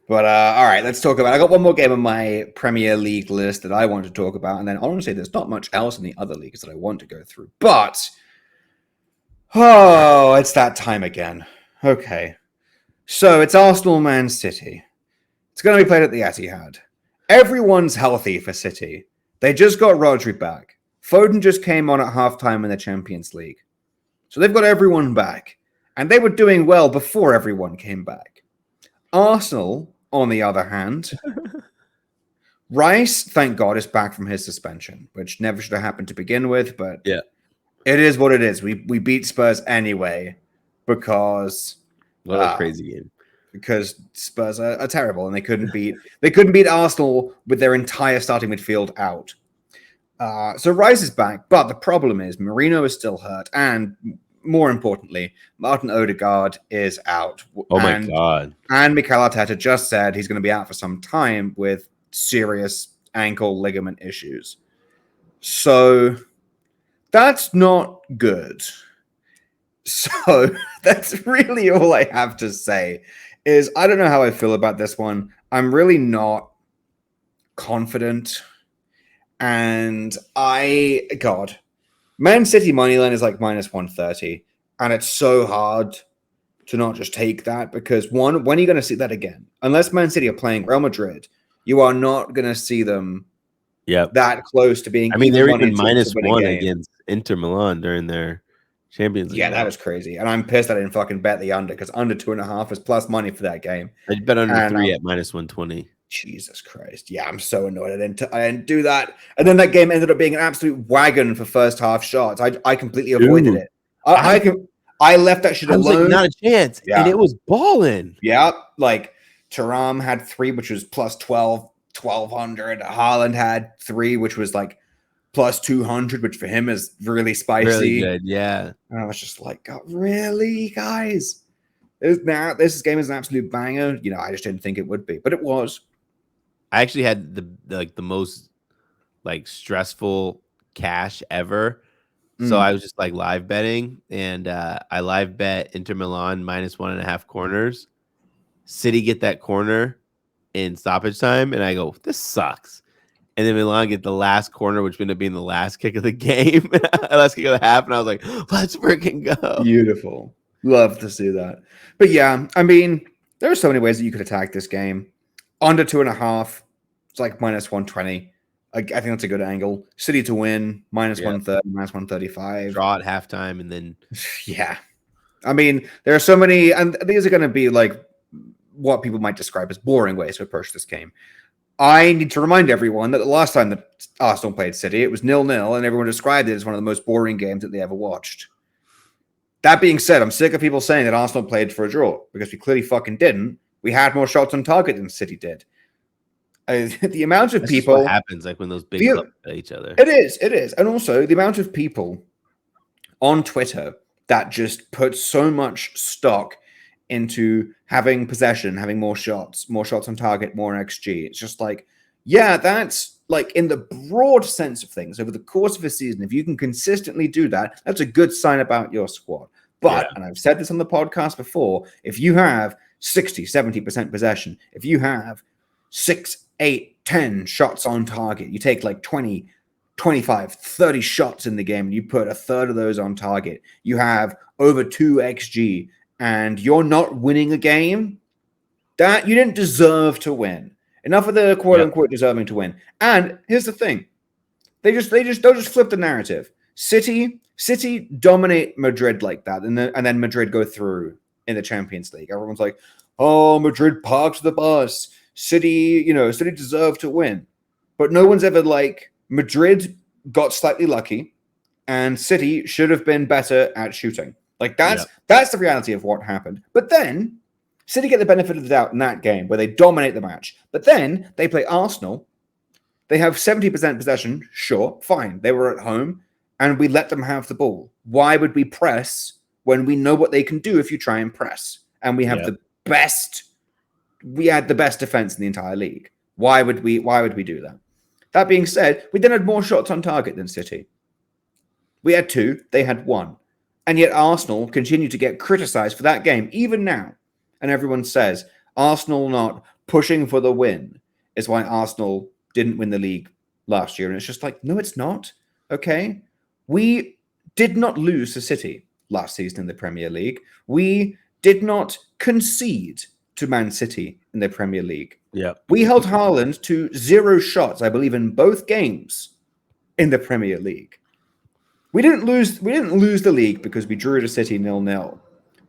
A: But all right, let's talk about. I got one more game on my Premier League list that I want to talk about, and then honestly, there's not much else in the other leagues that I want to go through. But it's that time again. Okay, so it's Arsenal Man City. It's going to be played at the Etihad. Everyone's healthy for City. They just got Rodri back. Foden just came on at halftime in the Champions League. So they've got everyone back. And they were doing well before everyone came back. Arsenal, on the other hand, Rice, thank God, is back from his suspension, which never should have happened to begin with, but
B: yeah,
A: it is what it is. We beat Spurs anyway because
B: what a crazy game.
A: Because Spurs are terrible and they couldn't beat Arsenal with their entire starting midfield out. So Rice is back, but the problem is Marino is still hurt, and more importantly, Martin Odegaard is out.
B: Oh my God.
A: And Mikel Arteta just said he's going to be out for some time with serious ankle ligament issues. So that's not good. So that's really all I have to say is I don't know how I feel about this one. I'm really not confident. And Man City moneyline is like minus 130. And it's so hard to not just take that because when are you going to see that again? Unless Man City are playing Real Madrid, you are not going to see them that close to being.
B: I mean, they were even minus one against Inter Milan during their Champions League.
A: Yeah, that was crazy. And I'm pissed I didn't fucking bet the under because under 2.5 is plus money for that game.
B: I bet under 3 at minus 120.
A: Jesus Christ. Yeah, I'm so annoyed I didn't do that. And then that game ended up being an absolute wagon for first half shots. I completely avoided it. I left that shit alone.
B: Like, not a chance. Yeah. And it was balling.
A: Yeah. Like Thuram had 3, which was plus 1,200. Haaland had 3, which was like plus 200, which for him is really spicy.
B: Really good, yeah.
A: And I was just like, God, really, guys? This game is an absolute banger. I just didn't think it would be, but it was.
B: I actually had the most like stressful cash ever. So I was just like live betting, and I live bet Inter Milan minus 1.5 corners. City get that corner in stoppage time, and I go, this sucks. and then Milan get the last corner, which ended up being the last kick of the game, last kick of the half, and I was like, let's freaking go.
A: Beautiful. Love to see that. But yeah, I mean, there are so many ways that you could attack this game. Under 2.5, it's like minus 120. I think that's a good angle. City to win, minus 130, minus 135.
B: Draw at halftime, and then
A: yeah. I mean, there are so many, and these are going to be like what people might describe as boring ways to approach this game. I need to remind everyone that the last time that Arsenal played City, it was 0-0, and everyone described it as one of the most boring games that they ever watched. That being said, I'm sick of people saying that Arsenal played for a draw, because we clearly fucking didn't. We had more shots on target than City did. The amount of people...
B: what happens like when those big clubs play each other.
A: It is. And also, the amount of people on Twitter that just put so much stock into having possession, having more shots on target, more XG. It's just like, yeah, that's like in the broad sense of things over the course of a season. If you can consistently do that, that's a good sign about your squad. But, and I've said this on the podcast before, if you have 60, 70% possession, if you have 6, 8, 10 shots on target, you take like 20, 25, 30 shots in the game, and you put a third of those on target, you have over 2 XG, and you're not winning a game, that you didn't deserve to win. Enough of the quote unquote deserving to win. And here's the thing. They'll just flip the narrative. City dominate Madrid like that, and then Madrid go through in the Champions League. Everyone's like, oh, Madrid parked the bus. City deserved to win. But no one's ever like, Madrid got slightly lucky, and City should have been better at shooting. Like that's the reality of what happened. But then City get the benefit of the doubt in that game where they dominate the match. But then they play Arsenal. They have 70% possession. Sure, fine. They were at home, and we let them have the ball. Why would we press when we know what they can do if you try and press? And we have the best. We had the best defense in the entire league. Why would we do that? That being said, we then had more shots on target than City. We had 2. They had 1. And yet Arsenal continue to get criticized for that game, even now. And everyone says Arsenal not pushing for the win is why Arsenal didn't win the league last year. And it's just like, no, it's not. Okay? We did not lose to City last season in the Premier League. We did not concede to Man City in the Premier League.
B: Yeah.
A: We held Haaland to 0 shots, I believe, in both games in the Premier League. We didn't lose the league because we drew to City 0-0.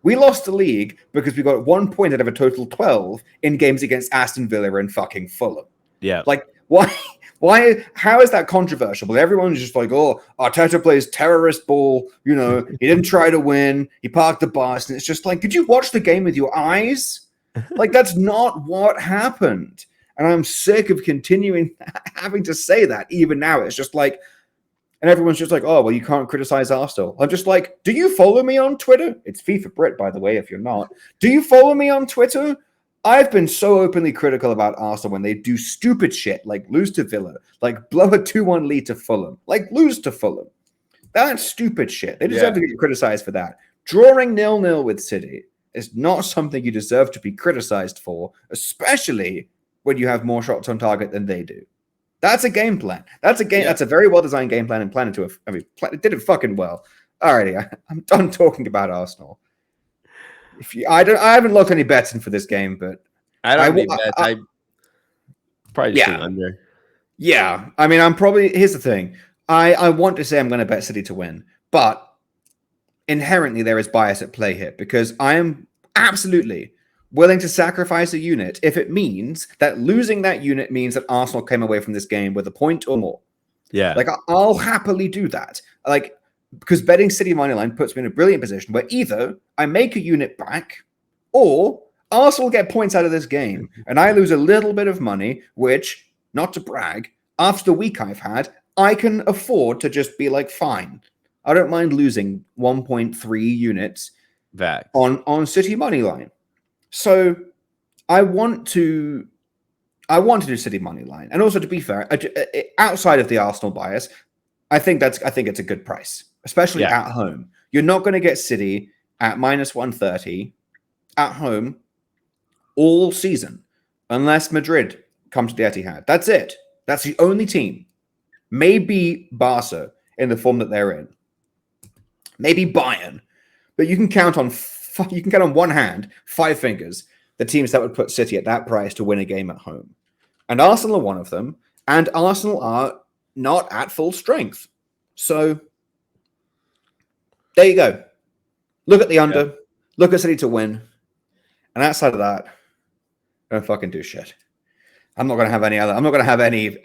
A: We lost the league because we got 1 point out of a total 12 in games against Aston Villa and fucking Fulham.
B: Yeah.
A: Like, why, how is that controversial? But everyone's just like, oh, Arteta plays terrorist ball. You know, he didn't try to win. He parked the bus. And it's just like, did you watch the game with your eyes? Like, that's not what happened. And I'm sick of continuing having to say that even now. It's just like, and everyone's just like, oh, well, you can't criticize Arsenal. I'm just like, do you follow me on Twitter? It's FIFA Brit, by the way, if you're not. Do you follow me on Twitter? I've been so openly critical about Arsenal when they do stupid shit, like lose to Villa, like blow a 2-1 lead to Fulham, like lose to Fulham. That's stupid shit. They deserve to get criticized for that. Drawing 0-0 with City is not something you deserve to be criticized for, especially when you have more shots on target than they do. That's a game plan. That's a game. That's a very well-designed game plan and plan into it. I mean, it did it fucking well. Alrighty, I'm done talking about Arsenal. I haven't looked any bets in for this game, but
B: I don't need bets. I probably just under.
A: Yeah, I mean, here's the thing. I want to say I'm going to bet City to win, but inherently there is bias at play here because I am absolutely willing to sacrifice a unit if it means that losing that unit means that Arsenal came away from this game with a point or more.
B: Yeah.
A: Like, I'll happily do that. Like, because betting City money line puts me in a brilliant position where either I make a unit back or Arsenal get points out of this game and I lose a little bit of money, which, not to brag, after the week I've had, I can afford to just be like, fine. I don't mind losing 1.3 units on City money line. So I want to do City money line, and also to be fair, outside of the Arsenal bias, I think it's a good price, especially at home. You're not going to get City at minus 130 at home all season unless Madrid come to the Etihad. That's it. That's the only team. Maybe Barca in the form that they're in. Maybe Bayern. But you can count on one hand, 5 fingers, the teams that would put City at that price to win a game at home. And Arsenal are one of them. And Arsenal are not at full strength. So there you go. Look at the under. Yeah. Look at City to win. And outside of that, don't fucking do shit. I'm not going to have any other. I'm not going to have any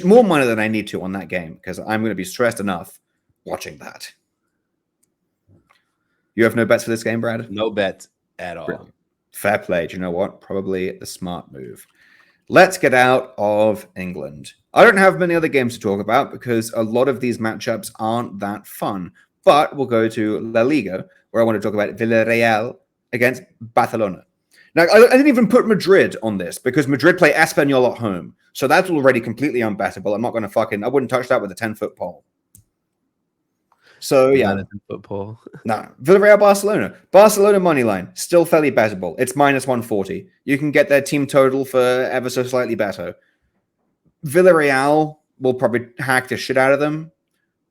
A: more money than I need to on that game because I'm going to be stressed enough watching that. You have no bets for this game, Brad?
B: No bets at all.
A: Brilliant. Fair play. Do you know what? Probably the smart move. Let's get out of England. I don't have many other games to talk about because a lot of these matchups aren't that fun. But we'll go to La Liga, where I want to talk about Villarreal against Barcelona. Now, I didn't even put Madrid on this because Madrid play Espanyol at home. So that's already completely unbettable. I'm not going to I wouldn't touch that with a 10-foot pole. So, yeah.
B: Not a 10-foot pole.
A: No. Villarreal, Barcelona. Barcelona money line, still fairly bettable. It's minus 140. You can get their team total for ever so slightly better. Villarreal will probably hack the shit out of them.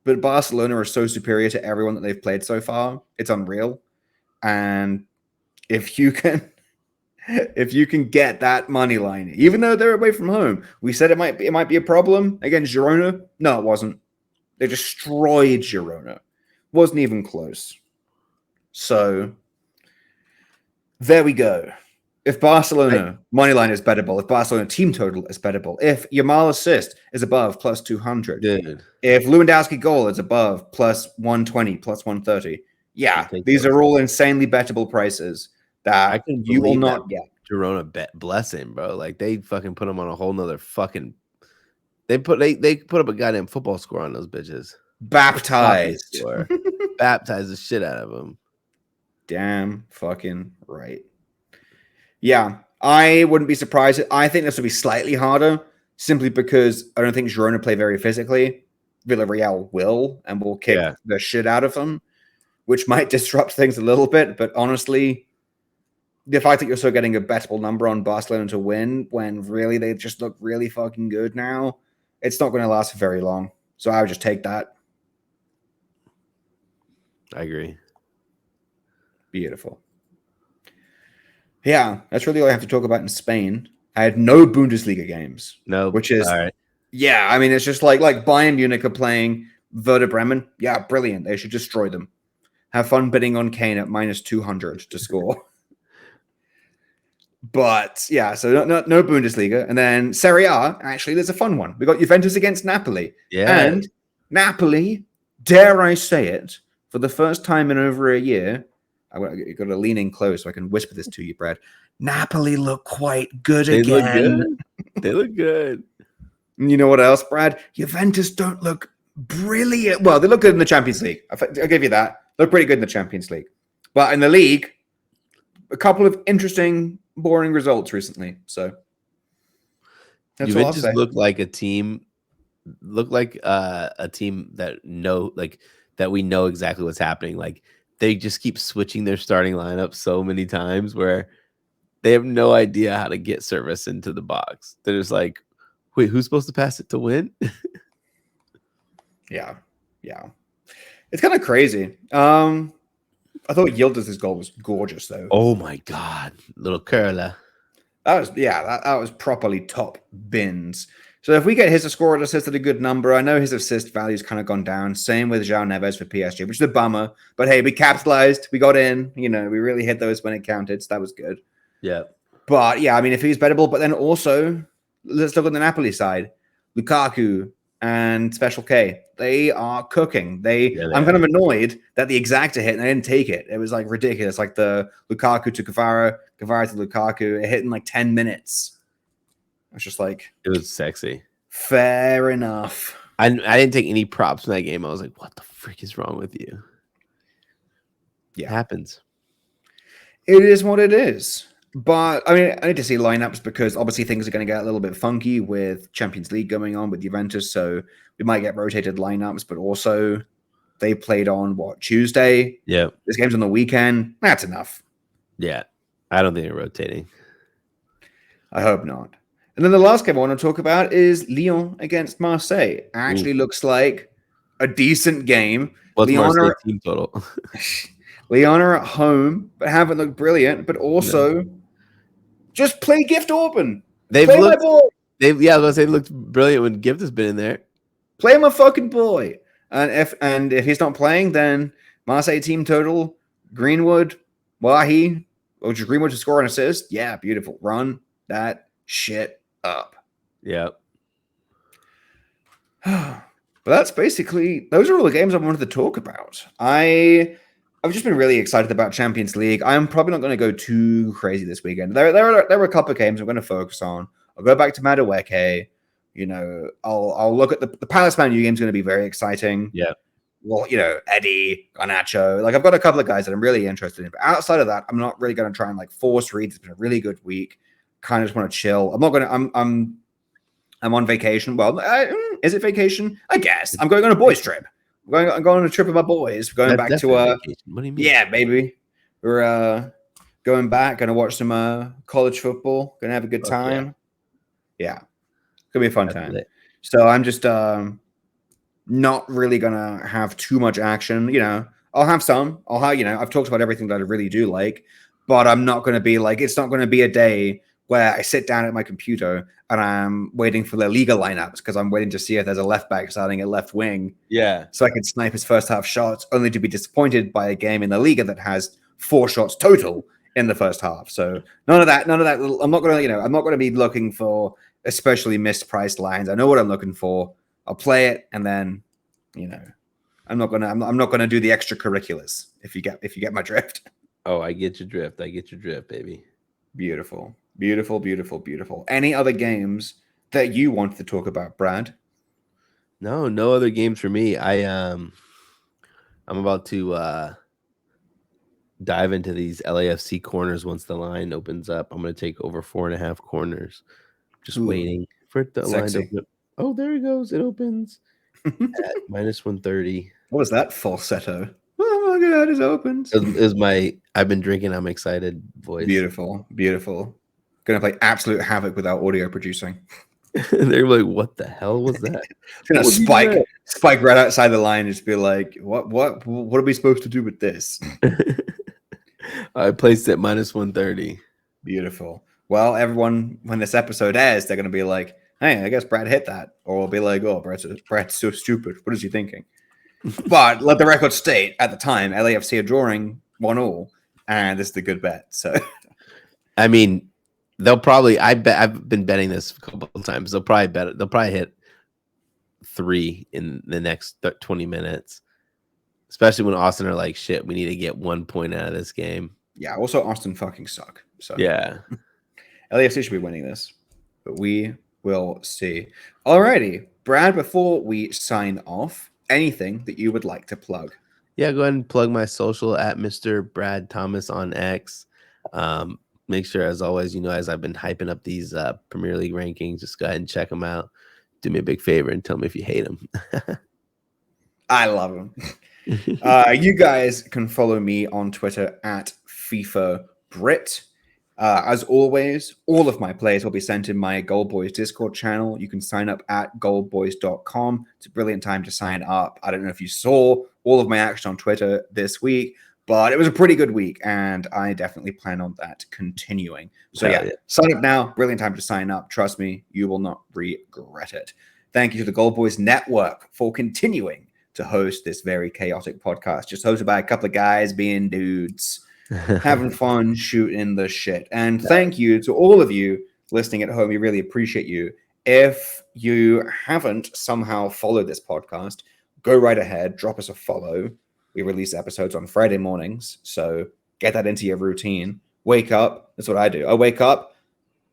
A: But Barcelona are so superior to everyone that they've played so far. It's unreal. And if you can get that money line, even though they're away from home, we said it might be a problem against Girona. No, it wasn't. They destroyed Girona. Wasn't even close. So there we go. If Barcelona money line is bettable, if Barcelona team total is bettable, if Yamal assist is above plus 200,
B: dude.
A: If Lewandowski goal is above plus 120, plus 130, yeah, these are all insanely bettable prices that you will not get.
B: Girona bless him, bro. Like they fucking put him on a whole nother fucking. They put up a goddamn football score on those bitches.
A: Baptized.
B: Baptized the shit out of them.
A: Damn fucking right. Yeah, I wouldn't be surprised. I think this will be slightly harder simply because I don't think Girona play very physically. Villarreal will and will kick the shit out of them, which might disrupt things a little bit. But honestly, the fact that you're still getting a bettable number on Barcelona to win when really they just look really fucking good now, it's not going to last for very long. So I would just take that.
B: I agree.
A: Beautiful. Yeah, that's really all I have to talk about in Spain. I had no Bundesliga games.
B: No,
A: which is
B: all right.
A: Yeah, I mean it's just like Bayern Munich are playing Werder Bremen. Yeah, brilliant. They should destroy them. Have fun bidding on Kane at minus 200 to score. But yeah, so no Bundesliga. And then Serie A, actually, there's a fun one. We got Juventus against Napoli.
B: Yeah.
A: And Napoli, dare I say it, for the first time in over a year, I've got to lean in close so I can whisper this to you, Brad. Napoli look quite good again.
B: They look good.
A: And you know what else, Brad? Juventus don't look brilliant. Well, they look good in the Champions League. I'll give you that. Look pretty good in the Champions League. But in the league, a couple of interesting, boring results recently. So
B: that's Juventus all I'll say. Look like a team that we know exactly what's happening. Like they just keep switching their starting lineup so many times where they have no idea how to get service into the box. They're just like, wait, who's supposed to pass it to win?
A: Yeah. It's kind of crazy. I thought Yildiz' goal was gorgeous, though.
B: Oh my god, little curler.
A: That was properly top bins. So if we get his score assist at a good number, I know his assist value's kind of gone down. Same with João Neves for PSG, which is a bummer. But hey, we capitalized, we got in. We really hit those when it counted, so that was good.
B: Yeah.
A: But yeah, I mean, if he's bettable, but then also let's look on the Napoli side. Lukaku and Special K, they are cooking. I'm kind of annoyed that the exacta hit and I didn't take it. It was like ridiculous. Like the Lukaku to Kvara to Lukaku, it hit in like 10 minutes. I was just like,
B: it was sexy.
A: Fair enough.
B: I didn't take any props in that game. I was like, what the frick is wrong with you?
A: Yeah.
B: It happens.
A: It is what it is. But I mean, I need to see lineups because obviously things are going to get a little bit funky with Champions League going on with Juventus. So we might get rotated lineups, but also they played on Tuesday?
B: Yeah.
A: This game's on the weekend. That's enough.
B: Yeah. I don't think they're rotating.
A: I hope not. And then the last game I want to talk about is Lyon against Marseille. Actually looks like a decent game.
B: What's Marseille team total?
A: Lyon are at home, but haven't looked brilliant. But also, just play Gift Orban.
B: Play
A: my boy.
B: I was gonna say, they looked brilliant when Gift has been in there.
A: Play my fucking boy. And if he's not playing, then Marseille team total, Greenwood, Wahi, Greenwood to score an assist. Yeah, beautiful. Run that shit up.
B: Yep.
A: But that's basically, those are all the games I wanted to talk about. I've just been really excited about Champions League. I'm probably not going to go too crazy this weekend. There were a couple of games I'm going to focus on. I'll go back to Madueke. You know, I'll look at the Palace Man U game is going to be very exciting.
B: Yeah.
A: Well, you know, Eddie, Garnacho. Like, I've got a couple of guys that I'm really interested in. But outside of that, I'm not really going to try and like force reads. It's been a really good week. Kind of just want to chill. I'm not going to. I'm on vacation. Well, is it vacation? I guess I'm going on a boys trip. I'm going on a trip with my boys. We're going back to
B: vacation. What do you mean?
A: Yeah, baby. We're going back. Going to watch some college football. Going to have a good time. Yeah. It's gonna be a fun time. So I'm just not really gonna have too much action. You know, I'll have some. I've talked about everything that I really do like, but I'm not gonna be like, it's not gonna be a day where I sit down at my computer and I'm waiting for the Liga lineups because I'm waiting to see if there's a left back starting at left wing.
B: Yeah.
A: So I can snipe his first half shots, only to be disappointed by a game in the Liga that has 4 shots total in the first half. So none of that. I'm not gonna be looking for especially mispriced lines. I know what I'm looking for. I'll play it, and then, you know, I'm not gonna do the extracurriculars. If you get my drift.
B: Oh, I get your drift, baby.
A: Beautiful, beautiful, beautiful, beautiful. Any other games that you wanted to talk about, Brad?
B: No other games for me. I'm about to dive into these LAFC corners once the line opens up. I'm gonna take over 4.5 corners. Just waiting for the line to open. Oh, there it goes. It opens at -130.
A: What was that falsetto? Oh my God, it opens.
B: Is my I've been drinking, I'm excited voice.
A: Beautiful, beautiful. Gonna play absolute havoc without audio producing.
B: They're like, what the hell was that?
A: Gonna spike right outside the line and just be like, what are we supposed to do with this?
B: I placed it -130.
A: Beautiful. Well, everyone, when this episode airs, they're going to be like, hey, I guess Brad hit that. Or we'll be like, oh, Brad's so stupid. What is he thinking? But let the record state, at the time, LAFC are drawing 1-1, and this is the good bet. So,
B: I mean, they'll probably, I've been betting this a couple of times. They'll probably hit 3 in the next 20 minutes, especially when Austin are like, shit, we need to get 1 point out of this game.
A: Yeah, also Austin fucking suck. So
B: yeah.
A: LAFC should be winning this, but we will see. Alrighty, Brad, before we sign off, anything that you would like to plug?
B: Yeah, go ahead and plug my social at MrBradThomas on X. Make sure, as always, as I've been hyping up these Premier League rankings, just go ahead and check them out. Do me a big favor and tell me if you hate them.
A: I love them. You guys can follow me on Twitter at FIFA Brit. As always, all of my plays will be sent in my Gold Boys Discord channel. You can sign up at goldboys.com. It's a brilliant time to sign up. I don't know if you saw all of my action on Twitter this week, but it was a pretty good week, and I definitely plan on that continuing. So yeah, sign up now. Brilliant time to sign up. Trust me, you will not regret it. Thank you to the Gold Boys Network for continuing to host this very chaotic podcast, just hosted by a couple of guys being dudes. Having fun shooting the shit. And thank you to all of you listening at home. We really appreciate you. If you haven't somehow followed this podcast, go right ahead, drop us a follow. We release episodes on Friday mornings, so get that into your routine. Wake up. That's what I do. I wake up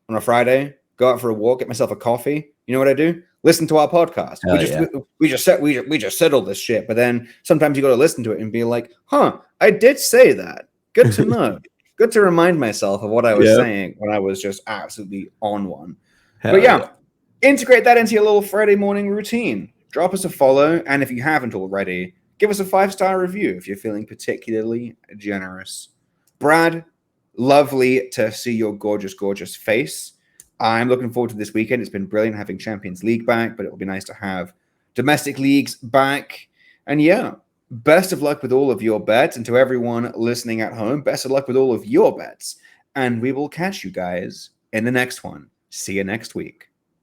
A: on a Friday, go out for a walk, get myself a coffee. You know what I do? Listen to our podcast. We just said all this shit, but then sometimes you got to listen to it and be like, huh, I did say that. Good to know. Good to remind myself of what I was saying when I was just absolutely on one. But yeah, integrate that into your little Friday morning routine. Drop us a follow. And if you haven't already, give us a 5-star review if you're feeling particularly generous. Brad, lovely to see your gorgeous, gorgeous face. I'm looking forward to this weekend. It's been brilliant having Champions League back, but it'll be nice to have domestic leagues back. And yeah, best of luck with all of your bets. And to everyone listening at home, best of luck with all of your bets. And we will catch you guys in the next one. See you next week.